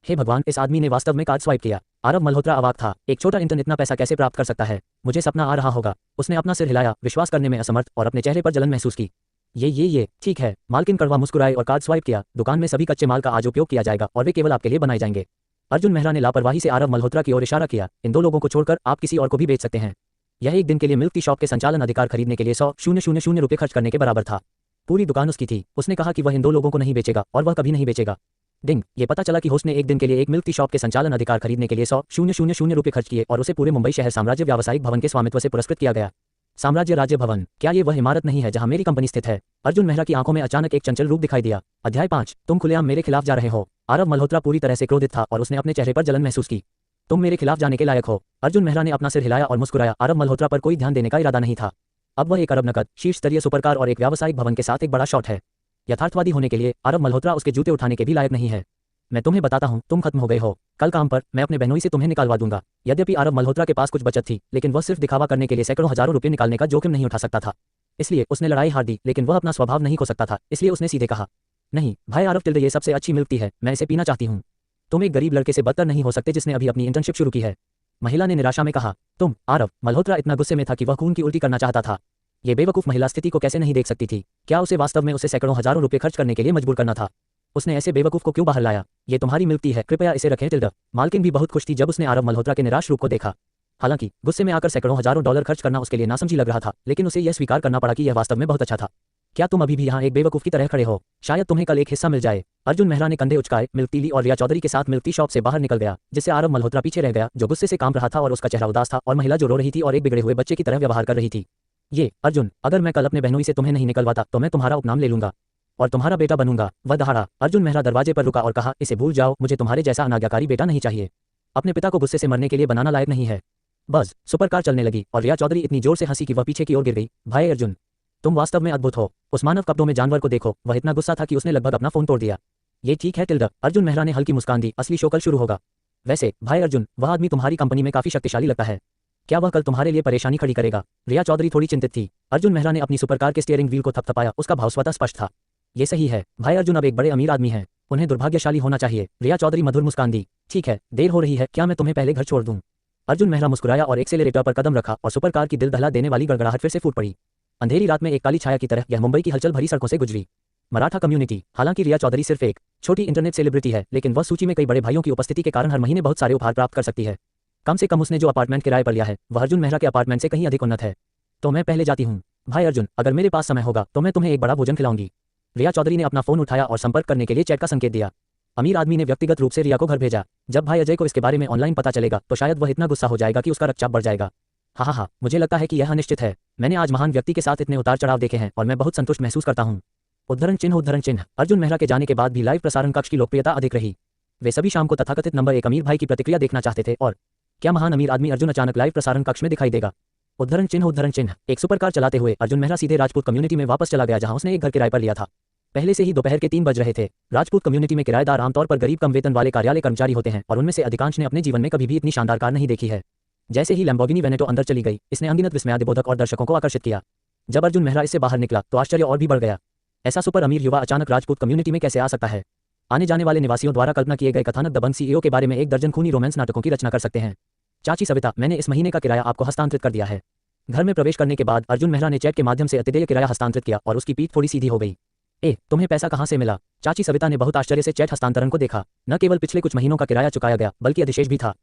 हे भगवान, इस आदमी ने वास्तव में कार्ड स्वाइप किया। आरव मल्होत्रा अवाक था। एक छोटा इंटर्न इतना पैसा कैसे प्राप्त कर सकता है? मुझे सपना आ रहा होगा। उसने अपना सिर हिलाया, विश्वास करने में असमर्थ, और अपने चेहरे पर जलन महसूस की। ये ठीक है। मालकिन कड़वा मुस्कुराए और कार्ड स्वाइप किया। दुकान में सभी कच्चे माल का आज उपयोग किया जाएगा और वे केवल आपके लिए बनाए जाएंगे। अर्जुन मेहरा ने लापरवाही से आरव मल्होत्रा की ओर इशारा किया। इन दो लोगों को छोड़कर आप किसी और को भी बेच सकते हैं। यह एक दिन के लिए मिल्क टी शॉप के संचालन अधिकार खरीदने के लिए 100,000 रुपये खर्च करने के बराबर था। पूरी दुकान उसकी थी। उसने कहा कि वह इन दो लोगों को नहीं बेचेगा और वह कभी नहीं बेचेगा। डिंग। ये पता चला कि होस्ट ने एक दिन के लिए एक मिल्क टी शॉप के संचालन अधिकार खरीदने के लिए 100,000 रुपये खर्च किए और उसे पूरे मुंबई शहर साम्राज्य व्यावसायिक भवन के स्वामित्व से पुरस्कृत किया गया। साम्राज्य राज्य भवन। क्या ये वह इमारत नहीं है जहां मेरी कंपनी स्थित है? अर्जुन मेहरा की आंखों में अचानक एक चंचल रूप दिखाई दिया। अध्याय 5। तुम खुलेआम मेरे खिलाफ जा रहे हो। आरव मल्होत्रा पूरी तरह से क्रोधित था और उसने अपने चेहरे पर जलन महसूस की। तुम मेरे खिलाफ जाने के लायक हो। अर्जुन मेहरा ने अपना सिर हिलाया और मुस्कुराया। आरव मल्होत्रा पर कोई ध्यान देने का इरादा नहीं था। अब वह 1 अरब नकद, शीर्ष स्तरीय सुपरकार और एक व्यावसायिक भवन के साथ एक बड़ा शॉट है। यथार्थवादी होने के लिए आरव मल्होत्रा उसके जूते उठाने के भी लायक नहीं है। मैं तुम्हें बताता हूँ, तुम खत्म हो गए हो। कल काम पर मैं अपने बहनोई से तुम्हें निकालवा दूंगा। यद्यपि आरव मल्होत्रा के पास कुछ बचत थी, लेकिन वह सिर्फ दिखावा करने के लिए सैकड़ों हजारों रुपये निकालने का जोखिम नहीं उठा सकता था। इसलिए उसने लड़ाई हार दी, लेकिन वह अपना स्वभाव नहीं खो सकता था। इसलिए उसने सीधे कहा, नहीं भाई आरव टिल्डे, ये सबसे अच्छी मिलती है, मैं इसे पीना चाहती हूँ। तुम एक गरीब लड़के से बदतर नहीं हो सकते जिसने अभी अपनी इंटर्नशिप शुरू की है। महिला ने निराशा में कहा। तुम। आरव मल्होत्रा इतना गुस्से में था कि वह खून की उल्टी करना चाहता था। ये बेवकूफ महिला स्थिति को कैसे नहीं देख सकती थी? क्या उसे वास्तव में उसे सैकड़ों हजारों रुपये खर्च करने के लिए मजबूर करना था? उसने ऐसे बेवकूफ को क्यों बाहर लाया? ये तुम्हारी मिलती है, कृपया इसे रखें टिल्डा। मालकिन भी बहुत खुश थी जब उसने आरव मल्होत्रा के निराश रूप को देखा। हालांकि गुस्से में आकर सैकड़ों हजारों डॉलर खर्च करना उसके लिए नासमझी लग रहा था, लेकिन उसे यह स्वीकार करना पड़ा कि यह वास्तव में बहुत अच्छा था। क्या तुम अभी भी यहाँ एक बेवकूफ की तरह खड़े हो? शायद तुम्हें कल एक हिस्सा मिल जाए। अर्जुन मेहरा ने कंधे उचकाए, मिल्क टीली और रिया चौधरी के साथ मिल्क टी शॉप से बाहर निकल गया, जिससे आरव मल्होत्रा पीछे रह गया, जो गुस्से से कांप रहा था और उसका चेहरा उदास था, और महिला जो रो रही थी और एक बिगड़े हुए बच्चे की तरह व्यवहार कर रही थी। ये अर्जुन, अगर मैं कल अपने बहनोई से तुम्हें नहीं निकलवाता तो मैं तुम्हारा उपनाम ले लूंगा और तुम्हारा बेटा बनूंगा। वह दहाड़ा। अर्जुन मेहरा दरवाजे पर रुका और कहा, इसे भूल जाओ, मुझे तुम्हारे जैसा अनाज्ञाकारी बेटा नहीं चाहिए। अपने पिता को गुस्से से मरने के लिए बनाना लायक नहीं है। बस सुपरकार चलने लगी और रिया चौधरी इतनी जोर से हंसी कि वह पीछे की ओर गिर गई। भाई अर्जुन, तुम वास्तव में अद्भुत हो। उस मानव कपड़ों में जानवर को देखो। वह इतना गुस्सा था कि उसने लगभग अपना फोन तोड़ दिया। ये ठीक है टिल्डा। अर्जुन मेहरा ने हल्की मुस्कान दी। असली शो कल शुरू होगा। वैसे भाई अर्जुन, वह आदमी तुम्हारी कंपनी में काफी शक्तिशाली लगता है। क्या वह कल तुम्हारे लिए परेशानी खड़ी करेगा? रिया चौधरी थोड़ी चिंतित थी। अर्जुन मेहरा ने अपनी सुपरकार के स्टीयरिंग व्हील को थपथपाया। उसका भाव स्वतः स्पष्ट था। ये सही है, भाई अर्जुन अब एक बड़े अमीर आदमी हैं। उन्हें दुर्भाग्यशाली होना चाहिए। रिया चौधरी मधुर मुस्कान दी। ठीक है, देर हो रही है, क्या मैं तुम्हें पहले घर छोड़ दूं? अर्जुन मेहरा मुस्कुराया और एक्सेलरेटर पर कदम रखा और सुपरकार की दिल दहला देने वाली गड़गड़ाहट फिर से फूट पड़ी। अंधेरी रात में एक काली छाया की तरह यह मुंबई की हलचल भरी सड़कों से गुजरी। मराठा कम्युनिटी। हालांकि रिया चौधरी सिर्फ एक छोटी इंटरनेट सेलिब्रिटी है, लेकिन वह सूची में कई बड़े भाइयों की उपस्थिति के कारण हर महीने बहुत सारे उपहार प्राप्त कर सकती है। कम से कम उसने जो अपार्टमेंट किराए पर लिया है वह अर्जुन मेहरा के अपार्टमेंट से कहीं अधिक उन्नत है। तो मैं पहले जाती हूँ। भाई अर्जुन, अगर मेरे पास समय होगा तो मैं तुम्हें एक बड़ा भोजन खिलाऊंगी। रिया चौधरी ने अपना फोन उठाया और संपर्क करने के लिए चैट का संकेत दिया। अमीर आदमी ने व्यक्तिगत रूप से रिया को घर भेजा। जब भाई अजय को इसके बारे में ऑनलाइन पता चलेगा तो शायद वह इतना गुस्सा हो जाएगा कि उसका रक्तचाप बढ़ जाएगा। हाँ, मुझे लगता है कि यह अनिश्चित है। मैंने आज महान व्यक्ति के साथ इतने उतार चढ़ाव देखे हैं और मैं बहुत संतुष्ट महसूस करता हूँ। उद्धरण चिन्ह। अर्जुन मेहरा के जाने के बाद भी लाइव प्रसारण कक्ष की लोकप्रियता अधिक रही। वे सभी शाम को तथाकथित नंबर 1 अमीर भाई की प्रतिक्रिया देखना चाहते थे। और क्या महान अमीर आदमी अर्जुन अचानक लाइव प्रसारण कक्ष में दिखाई देगा? उद्धरण चिन्ह। एक सुपरकार चलाते हुए अर्जुन मेहरा सीधे राजपूत कम्युनिटी में वापस चला गया, जहां उसने एक घर किराए पर लिया था। पहले से ही दोपहर के 3 बज रहे थे। राजपूत कम्युनिटी में किराएदार आमतौर पर गरीब कम वेतन वाले कार्यालय कर्मचारी होते हैं और उनमें से अधिकांश ने अपने जीवन में कभी भी इतनी शानदार कार नहीं देखी है। जैसे ही लैम्बोर्गिनी वेनेटो अंदर चली गई, इसने अनगिनत विस्मयादिबोधक और दर्शकों को आकर्षित किया। जब अर्जुन मेहरा इससे बाहर निकला तो आश्चर्य और भी बढ़ गया। ऐसा सुपर अमीर युवा अचानक राजपूत कम्युनिटी में कैसे आ सकता है? आने जाने वाले निवासियों द्वारा कल्पना किए गए कथानक दबंग सीईओ के बारे में 1 दर्जन खूनी रोमांस नाटकों की रचना कर सकते हैं। चाची सविता, मैंने इस महीने का किराया आपको हस्तांतरित कर दिया है। घर में प्रवेश करने के बाद अर्जुन मेहरा ने चैट के माध्यम से अतिदेय किराया हस्तांतरित किया और उसकी पीठ थोड़ी सीधी हो गई। तुम्हें पैसा कहाँ से मिला? चाची सविता ने बहुत आश्चर्य से चैट हस्तांतरण को देखा। न केवल पिछले कुछ महीनों का किराया चुकाया गया, बल्कि अधिशेष भी था।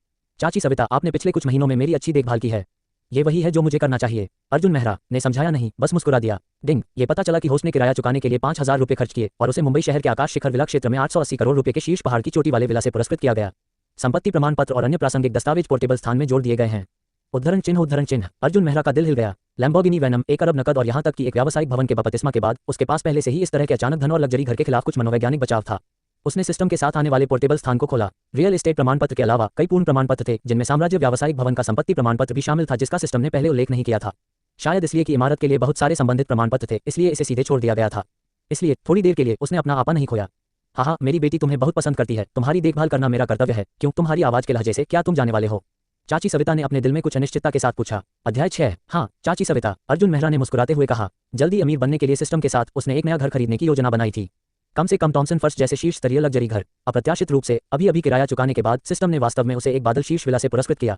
चाची सविता, आपने पिछले कुछ महीनों में मेरी अच्छी देखभाल की है। ये वही है जो मुझे करना चाहिए। अर्जुन मेहरा ने समझाया नहीं, बस मुस्कुरा दिया। डिंग। ये पता चला कि होस्ट ने किराया चुकाने के लिए 5,000 रुपये खर्च किए और उसे मुंबई शहर के आकाश शिखर विला क्षेत्र में 880 करोड़ रुपये के शीर्ष पहाड़ की चोटी वाले विला से पुरस्कृत किया गया। संपत्ति प्रमाण पत्र और अन्य प्रासंगिक दस्तावेज पोर्टेबल स्थान में जोड़ दिए गए हैं। उद्धरण चिन्ह अर्जुन मेहरा का दिल हिल गया। लैम्बोर्गिनी वैनम, 1 अरब नकद और यहाँ तक कि एक व्यावसायिक भवन के बपतिस्मा के बाद उसके पास पहले से ही इस तरह के अचानक धन और लग्जरी घर के खिलाफ कुछ मनोवैज्ञानिक बचाव था। उसने सिस्टम के साथ आने वाले पोर्टेबल स्थान को खोला। रियल एस्टेट प्रमाण पत्र के अलावा कई पूर्ण प्रमाण पत्र थे, जिनमें साम्राज्य व्यावसायिक भवन का संपत्ति प्रमाण पत्र भी शामिल था, जिसका सिस्टम ने पहले उल्लेख नहीं किया था। शायद इसलिए कि इमारत के लिए बहुत सारे संबंधित प्रमाण पत्र थे, इसलिए इसे सीधे छोड़ दिया गया था। इसलिए थोड़ी देर के लिए उसने अपना आपा नहीं खोया। हाँ, मेरी बेटी तुम्हें बहुत पसंद करती है, तुम्हारी देखभाल करना मेरा कर्तव्य है। क्यों? तुम्हारी आवाज के लहजे से क्या तुम जाने वाले हो? चाची सविता ने अपने दिल में कुछ अनिश्चितता के साथ पूछा। अध्याय 6। हाँ चाची सविता, अर्जुन मेहरा ने मुस्कुराते हुए कहा। जल्दी अमीर बनने के लिए सिस्टम के साथ उसने एक नया घर खरीदने की योजना बनाई थी। कम से कम थॉमसन फर्स्ट जैसे शीर्ष स्तरीय लग्जरी घर। अप्रत्याशित रूप से अभी किराया चुकाने के बाद सिस्टम ने वास्तव में उसे एक बादल शीर्ष विला से पुरस्कृत किया।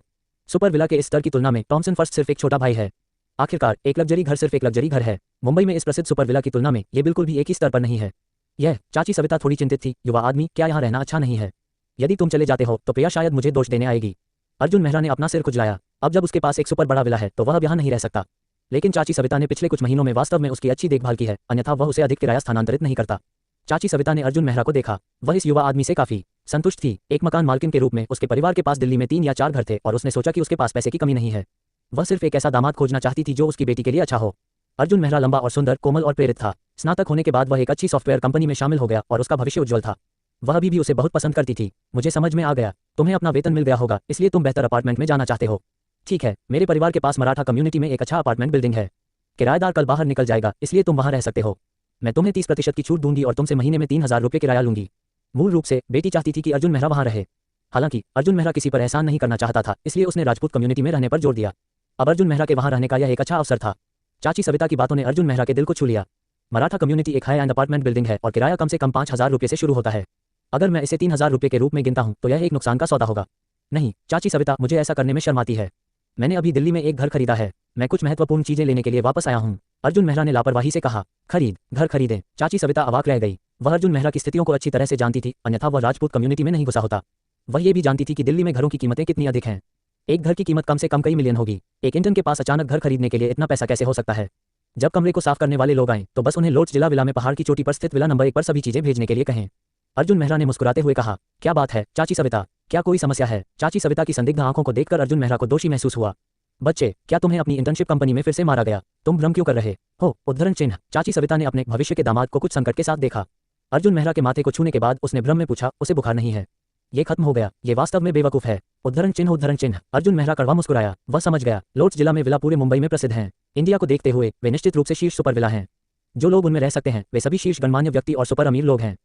सुपर विला के इस स्तर की तुलना में थॉमसन फर्स्ट सिर्फ एक छोटा भाई है। आखिरकार एक लग्जरी घर सिर्फ एक लग्जरी घर है। मुंबई में इस प्रसिद्ध सुपर विला की तुलना में ये बिल्कुल भी एक ही स्तर पर नहीं है। यह चाची सविता थोड़ी चिंतित थी। युवा आदमी, क्या यहाँ रहना अच्छा नहीं है? यदि तुम चले जाते हो तो प्रिया शायद मुझे दोष देने आएगी। अर्जुन मेहरा ने अपना सिर खुजलाया। अब जब उसके पास एक सुपर बड़ा विला है तो वह अब यहाँ नहीं रह सकता। लेकिन चाची सविता ने पिछले कुछ महीनों में वास्तव में उसकी अच्छी देखभाल की है, अन्यथा वह उसे अधिक किराया स्थानांतरित नहीं करता। चाची सविता ने अर्जुन मेहरा को देखा। वह इस युवा आदमी से काफी संतुष्ट थी। एक मकान मालकिन के रूप में उसके परिवार के पास दिल्ली में 3 या 4 घर थे और उसने सोचा कि उसके पास पैसे की कमी नहीं है। वह सिर्फ एक ऐसा दामाद खोजना चाहती थी जो उसकी बेटी के लिए अच्छा हो। अर्जुन मेहरा लंबा और सुंदर, कोमल और प्रेरित था। स्नातक होने के बाद वह एक अच्छी सॉफ्टवेयर कंपनी में शामिल हो गया और उसका भविष्य उज्जवल था। वह अभी भी उसे बहुत पसंद करती थी। मुझे समझ में आ गया, तुम्हें अपना वेतन मिल गया होगा, इसलिए तुम बेहतर अपार्टमेंट में जाना चाहते हो। ठीक है, मेरे परिवार के पास मराठा कम्युनिटी में एक अच्छा अपार्टमेंट बिल्डिंग है। किराएदार कल बाहर निकल जाएगा, इसलिए तुम वहां रह सकते हो। मैं तुम्हें 30% की छूट दूंगी और तुमसे महीने में 3000 रुपये किराया लूंगी। मूल रूप से बेटी चाहती थी कि अर्जुन मेहरा वहां रहे। हालांकि अर्जुन मेहरा किसी पर एहसान नहीं करना चाहता था, इसलिए उसने राजपूत कम्युनिटी में रहने पर जोर दिया। अब अर्जुन मेहरा के वहां रहने का यह एक अच्छा अवसर था। चाची सविता की बातों ने अर्जुन मेहरा के दिल को छू लिया। मराठा कम्युनिटी एक हाई एंड अपार्टमेंट बिल्डिंग है और किराया कम से कम 5000 रुपये से शुरू होता है। अगर मैं इसे 3000 रुपये के रूप में गिनता हूं तो यह एक नुकसान का सौदा होगा। नहीं चाची सविता, मुझे ऐसा करने में शर्म आती है। मैंने अभी दिल्ली में एक घर खरीदा है। मैं कुछ महत्वपूर्ण चीजें लेने के लिए वापस आया हूँ। अर्जुन मेहरा ने लापरवाही से कहा। घर खरीदें? चाची सविता अवाक रह गई। वह अर्जुन मेहरा की स्थितियों को अच्छी तरह से जानती थी, अन्यथा वह राजपूत कम्युनिटी में नहीं घुसा होता। वह ये भी जानती थी कि दिल्ली में घरों की कीमतें कितनी अधिक हैं। एक घर की कीमत कम से कम कई मिलियन होगी। एक इंटर्न के पास अचानक घर खरीदने के लिए इतना पैसा कैसे हो सकता है? जब कमरे को साफ करने वाले लोग आएं तो बस उन्हें लोर्ड्स जिला विला में पहाड़ की चोटी पर स्थित विला नंबर 1 पर सभी चीजें भेजने के लिए कहें। अर्जुन मेहरा ने मुस्कुराते हुए कहा। क्या बात है चाची सविता, क्या कोई समस्या है? चाची सविता की संदिग्ध आंखों को देखकर अर्जुन मेहरा को दोषी महसूस हुआ। बच्चे, क्या तुम्हें अपनी इंटर्नशिप कंपनी में फिर से मारा गया? तुम भ्रम क्यों कर रहे हो? उद्धरण चिन्ह चाची सविता ने अपने भविष्य के दामाद को कुछ संकट के साथ देखा। अर्जुन मेहरा के माथे को छूने के बाद उसने भ्रम में पूछा, उसे बुखार नहीं है? ये खत्म हो गया, ये वास्तव में बेवकूफ है। उद्धरण चिन्ह अर्जुन मेहरा कड़वा मुस्कुराया। वह समझ गया, लोर्ड्स जिला में विला पूरे मुंबई में प्रसिद्ध हैं। इंडिया को देखते हुए वे निश्चित रूप से शीर्ष सुपर विला हैं। जो लोग उनमें रह सकते हैं वे सभी शीर्ष गणमान्य व्यक्ति और सुपर अमीर लोग हैं।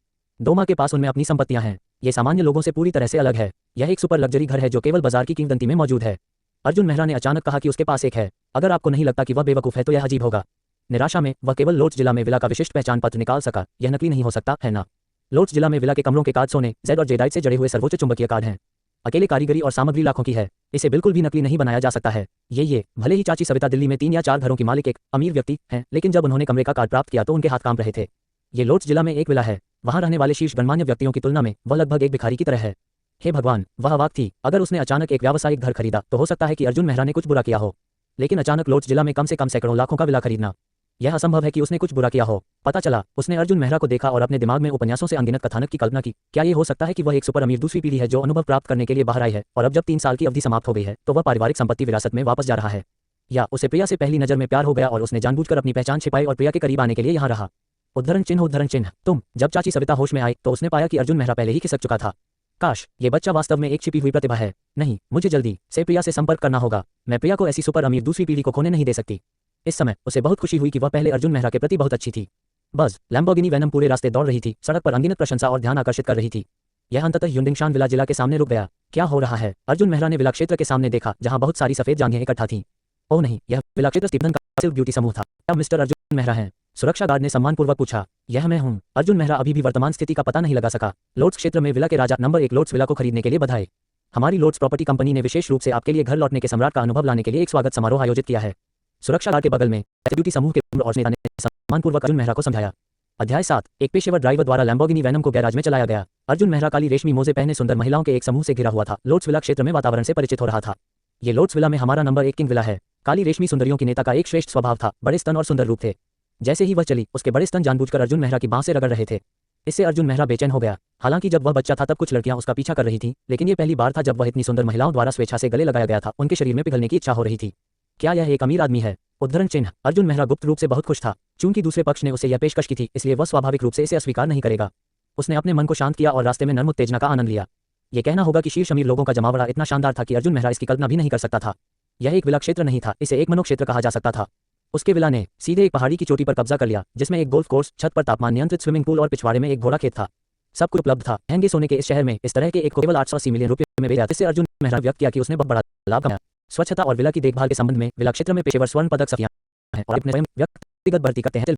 दोमा के पास उनमें अपनी संपत्तियां हैं। ये सामान्य लोगों से पूरी तरह से अलग है। यह एक सुपर लग्जरी घर है जो केवल बाजार की किंवदंती में मौजूद है। अर्जुन मेहरा ने अचानक कहा कि उसके पास एक है। अगर आपको नहीं लगता कि वह बेवकूफ है तो यह अजीब होगा। निराशा में वह केवल लोर्ड्स जिला में विला का विशिष्ट पहचान पत्र निकाल सका। यह नकली नहीं हो सकता है ना? लोर्ड्स जिला में विला के कमरों के कार्ड सोने, जेड और जेडाइट से जड़े हुए सर्वोच्च चुंबकीय कार्ड हैं। अकेले कारीगरी और सामग्री लाखों की है। इसे बिल्कुल भी नकली नहीं बनाया जा सकता है। ये भले ही चाची सविता दिल्ली में 3 या 4 घरों की मालिक एक अमीर व्यक्ति हैं, लेकिन जब उन्होंने कमरे का कार्ड प्राप्त किया तो उनके हाथ कांप रहे थे। ये लोर्ड्स जिला में एक विला है। वहां रहने वाले शीर्ष गणमान्य व्यक्तियों की तुलना में वह लगभग एक भिखारी की तरह है। हे भगवान, वह अवाक थी। अगर उसने अचानक एक व्यावसायिक घर खरीदा तो हो सकता है कि अर्जुन मेहरा ने कुछ बुरा किया हो, लेकिन अचानक लोर्ड्स जिला में कम से कम सैकड़ों लाखों का विला खरीदना, यह असंभव है कि उसने कुछ बुरा किया हो। पता चला, उसने अर्जुन मेहरा को देखा और अपने दिमाग में उपन्यासों से अनगिनत कथानक की कल्पना की। क्या ये हो सकता है कि वह एक सुपर अमीर दूसरी पीढ़ी है जो अनुभव प्राप्त करने के लिए बाहर आई है और अब जब 3 साल की अवधि समाप्त हो गई है तो वह पारिवारिक संपत्ति विरासत में वापस जा रहा है? या उसे प्रिया से पहली नजर में प्यार हो गया और उसने जानबूझकर अपनी पहचान छिपाई और प्रिया के करीब आने के लिए यहाँ रहा? उद्धरण चिन्ह जब चाची सविता होश में आई तो उसने पाया कि अर्जुन मेहरा पहले ही खिसक चुका था। काश ये बच्चा वास्तव में एक छिपी हुई प्रतिभा है। नहीं, मुझे जल्दी से प्रिया से संपर्क करना होगा। मैं प्रिया को ऐसी सुपर अमीर दूसरी पीढ़ी को खोने नहीं दे सकती। इस समय उसे बहुत खुशी हुई कि वह पहले अर्जुन मेहरा के प्रति बहुत अच्छी थी। बस लैम्बोर्गिनी वैनम पूरे रास्ते दौड़ रही थी, सड़क पर अनगिनत प्रशंसा और ध्यान आकर्षित कर रही थी। यह अंततः ह्युंडिंगशान विला जिला के सामने रुक गया। क्या हो रहा है? अर्जुन मेहरा ने विला क्षेत्र के सामने देखा जहां बहुत सारी सफेद जांघें इकट्ठा थीं। ओह नहीं, यह विला क्षेत्र स्टीफन का सिल्क ब्यूटी समूह था। क्या मिस्टर अर्जुन मेहरा हैं? सुरक्षा गार्ड ने सम्मानपूर्वक पूछा। यह मैं हूं। अर्जुन मेहरा अभी भी वर्तमान स्थिति का पता नहीं लगा सका। लोर्ड्स क्षेत्र में विला के राजा नंबर 1 लोर्ड्स विला को खरीदने के लिए बधाई। हमारी लोर्ड्स प्रॉपर्टी कंपनी ने विशेष रूप से आपके लिए घर लौटने के सम्राट का अनुभव लाने के लिए एक स्वागत समारोह आयोजित किया है। सुरक्षा गार्ड के बगल में ब्यूटी समूह के और नेता ने सम्मानपूर्वक अर्जुन मेहरा को समझाया। अध्याय 7। एक पेशेवर ड्राइवर द्वारा लैम्बोर्गिनी वैनम को गैराज में चलाया गया। अर्जुन मेहरा काली रेशमी मोजे पहने सुंदर महिलाओं के एक समूह से घिरा हुआ था। लोर्ड्स विला क्षेत्र में वातावरण से परिचित हो रहा था। ये लोर्ड्स विला में हमारा नंबर 1 किंग विला है। काली रेशमी सुंदरियों की नेता का एक श्रेष्ठ स्वभाव था। बड़े स्तन और सुंदर रूप थे। जैसे ही वह चली, उसके बड़े स्तन जानबूझकर अर्जुन मेहरा की बांह से रगड़ रहे थे। इससे अर्जुन मेहरा बेचैन हो गया। हालांकि जब वह बच्चा था तब कुछ लड़कियां उसका पीछा कर रही थीं, लेकिन ये पहली बार था जब वह इतनी सुंदर महिलाओं द्वारा स्वेच्छा से गले लगाया गया था। उनके शरीर में पिघलने की इच्छा हो रही थी। क्या यह एक अमीर आदमी है? उद्धरण चिन्ह। अर्जुन मेहरा गुप्त रूप से बहुत खुश था। चूंकि दूसरे पक्ष ने उसे यह पेशकश की थी, इसलिए वह स्वाभाविक रूप से इसे अस्वीकार नहीं करेगा। उसने अपने मन को शांत किया और रास्ते में नर्म उत्तेजना का आनंद लिया। ये कहना होगा कि शीर्ष अमीर लोगों का जमावड़ा इतना शानदार था कि अर्जुन मेहरा इसकी कल्पना भी नहीं कर सकता था। यह एक विला क्षेत्र नहीं था, इसे एक मनोक्षेत्र कहा जा सकता था। उसके विला ने सीधे एक पहाड़ी की चोटी पर कब्जा कर लिया, जिसमें एक गोल्फ कोर्स, छत पर तापमान नियंत्रित स्विमिंग पूल और पिछवाड़े में एक घोड़ा खेत था। सब कुछ उपलब्ध था। महंगे सोने के इस शहर में इस तरह के एक को केवल 880 मिलियन रुपये में बेचा, जिससे अर्जुन मेहरा व्यक्त किया कि उसने बहुत बड़ा लाभ कमाया। स्वच्छता और विला की देखभाल के संबंध में विला क्षेत्र में पेशेवर स्वर्ण पदक सफियां हैं और अपने स्वयं व्यक्तिगत भर्ती करते हैं।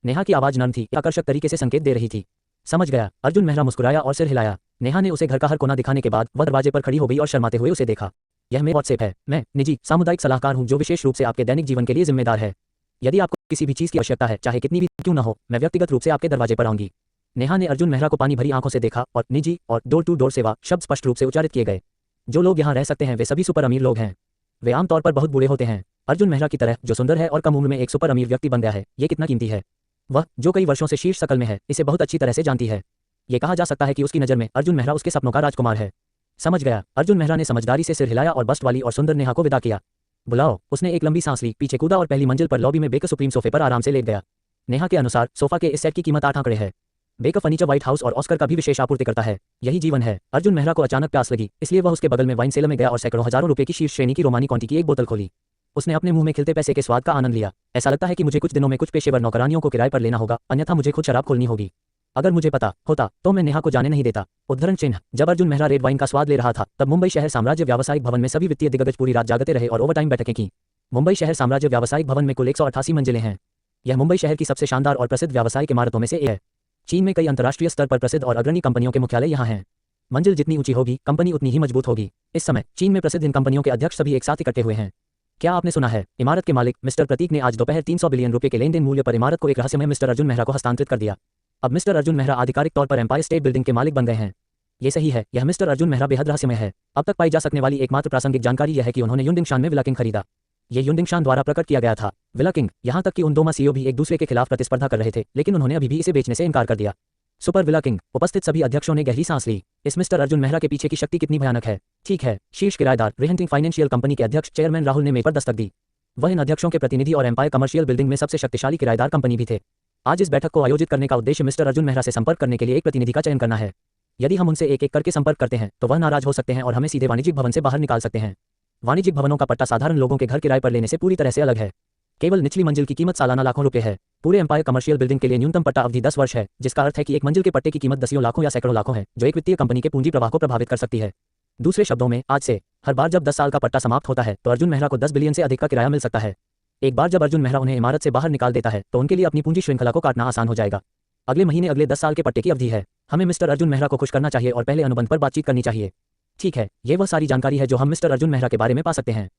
नेहा की आवाज नर्म थी, आकर्षक तरीके से संकेत दे रही थी। समझ गया। अर्जुन मेहरा मुस्कुराया और सिर हिलाया। नेहा ने उसे घर का हर कोना दिखाने के बाद वह दरवाजे पर खड़ी हो गई और शर्माते हुए उसे देखा। यह मेरा व्हाट्सएप है। मैं निजी सामुदायिक सलाहकार हूं जो विशेष रूप से आपके दैनिक जीवन के लिए जिम्मेदार है। यदि आपको किसी भी चीज की आवश्यकता है, चाहे कितनी भी क्यों न हो, मैं व्यक्तिगत रूप से आपके दरवाजे पर आऊंगी। नेहा ने अर्जुन मेहरा को पानी भरी आंखों से देखा और निजी और डोर टू डोर सेवा शब्द स्पष्ट रूप से उच्चारित किए गए। जो लोग यहाँ रह सकते हैं वे सभी सुपर अमीर लोग हैं। वे आमतौर पर बहुत बूढ़े होते हैं। अर्जुन मेहरा की तरह जो सुंदर है और कम उम्र में एक सुपर अमीर व्यक्ति बन गया है, ये कितना कीमती है। वह जो कई वर्षों से शीर्ष शकल में है, इसे बहुत अच्छी तरह से जानती है। ये कहा जा सकता है कि उसकी नज़र में अर्जुन मेहरा उसके सपनों का राजकुमार है। समझ गया। अर्जुन मेहरा ने समझदारी से सिर हिलाया और बस्ट वाली और सुंदर नेहा को विदा किया। बुलाओ। उसने एक लंबी सांस ली, पीछे कूदा और पहली मंजिल पर लॉबी में बेकर सुप्रीम सोफे पर आराम से लेट गया। नेहा के अनुसार सोफा के इस सेट की कीमत 8 आंकड़े है। बेकर फर्नीचर व्हाइट हाउस और ऑस्कर का भी विशेष आपूर्ति करता है। यही जीवन है। अर्जुन मेहरा को अचानक प्यास लगी, इसलिए वह उसके बगल में वाइन सेलर में गया और सैकड़ों हजारों रुपए की शीर्ष श्रेणी की रोमानी कॉन्टी की एक बोतल खोली। उसने अपने मुंह में खिलते पैसे के स्वाद का आनंद लिया। ऐसा लगता है कि मुझे कुछ दिनों में कुछ पेशेवर नौकरानियों को किराए पर लेना होगा, अन्यथा मुझे खुद शराब खोलनी होगी। अगर मुझे पता होता तो मैं नेहा को जाने नहीं देता। उद्धरण चिन्ह। जब अर्जुन मेहरा रेड वाइन का स्वाद ले रहा था, तब मुंबई शहर साम्राज्य व्यावसायिक भवन में सभी वित्तीय दिग्गज पूरी रात जागते रहे और ओवरटाइम बैठकें की। मुंबई शहर साम्राज्य व्यावसायिक भवन में कुल 188 मंजिलें हैं। यह मुंबई शहर की सबसे शानदार और प्रसिद्ध व्यावसायिक इमारतों में से एक है। चीन में कई अंतर्राष्ट्रीय स्तर पर प्रसिद्ध और अग्रणी कंपनियों के मुख्यालय यहाँ हैं। मंजिल जितनी ऊंची होगी, कंपनी उतनी ही मजबूत होगी। इस समय चीन में प्रसिद्ध इन कंपनियों के अध्यक्ष सभी एक साथ इकट्ठे हुए हैं। क्या आपने सुना है? इमारत के मालिक मिस्टर प्रतीक ने आज दोपहर 300 बिलियन रुपए के लेन देन मूल्य पर इमारत को एक रहस्यमय मिस्टर अर्जुन मेहरा को हस्तांतरित कर दिया। अब मिस्टर अर्जुन मेहरा आधिकारिक तौर पर एम्पायर स्टेट बिल्डिंग के मालिक बन गए हैं। ये सही है, यह मिस्टर अर्जुन मेहरा बेहद रहस्यमय है। अब तक पाई जा सकने वाली एकमात्र प्रासंगिक जानकारी यह है कि उन्होंने युनडिंगशान में विला किंग खरीदा। ये युनडिंगशान द्वारा प्रकट किया गया था। विला किंग, यहाँ तक कि उन दोनों सीईओ भी एक दूसरे के खिलाफ प्रतिस्पर्धा कर रहे थे, लेकिन उन्होंने अभी भी इसे बेचने से इनकार कर दिया। Super villa king. उपस्थित सभी अध्यक्षों ने गहरी सांस ली। इस मिस्टर अर्जुन मेहरा के पीछे की शक्ति कितनी भयानक है। ठीक है। शीर्ष किराएदार रेहंटिंग फाइनेंशियल कंपनी के अध्यक्ष चेयरमैन राहुल ने मेज पर दस्तक दी। वह इन अध्यक्षों के प्रतिनिधि और एम्पायर कमर्शियल बिल्डिंग में सबसे शक्तिशाली किराएदार कंपनी भी थे। आज इस बैठक को आयोजित करने का उद्देश्य मिस्टर अर्जुन मेहरा से संपर्क करने के लिए एक प्रतिनिधि का चयन करना है। यदि हम उनसे एक एक करके संपर्क करते हैं तो वह नाराज हो सकते हैं और हमें सीधे वाणिज्यिक भवन से बाहर निकाल सकते हैं। वाणिज्यिक भवनों का पट्टा साधारण लोगों के घर किराए पर लेने से पूरी तरह से अलग है। केवल निचली मंजिल की कीमत सालाना लाखों रुपए है। पूरे एम्पायर कमर्शियल बिल्डिंग के लिए न्यूनतम पट्टा अवधि 10 वर्ष है, जिसका अर्थ है कि एक मंजिल के पट्टे की कीमत दसियों लाखों या सैकड़ों लाखों है, जो एक वित्तीय कंपनी के पूंजी प्रवाह को प्रभावित कर सकती है। दूसरे शब्दों में, आज से हर बार जब 10 साल का पट्टा समाप्त होता है तो अर्जुन मेहरा को 10 बिलियन से अधिक का किराया मिल सकता है। एक बार जब अर्जुन मेहरा उन्हें इमारत से बाहर निकाल देता है तो उनके लिए अपनी पूंजी श्रृंखला को काटना आसान हो जाएगा। अगले महीने अगले 10 साल के पट्टे की अवधि है। हमें मिस्टर अर्जुन मेहरा को खुश करना चाहिए और पहले अनुबंध पर बातचीत करनी चाहिए। ठीक है, ये वह सारी जानकारी है जो हम मिस्टर अर्जुन मेहरा के बारे में पा सकते हैं।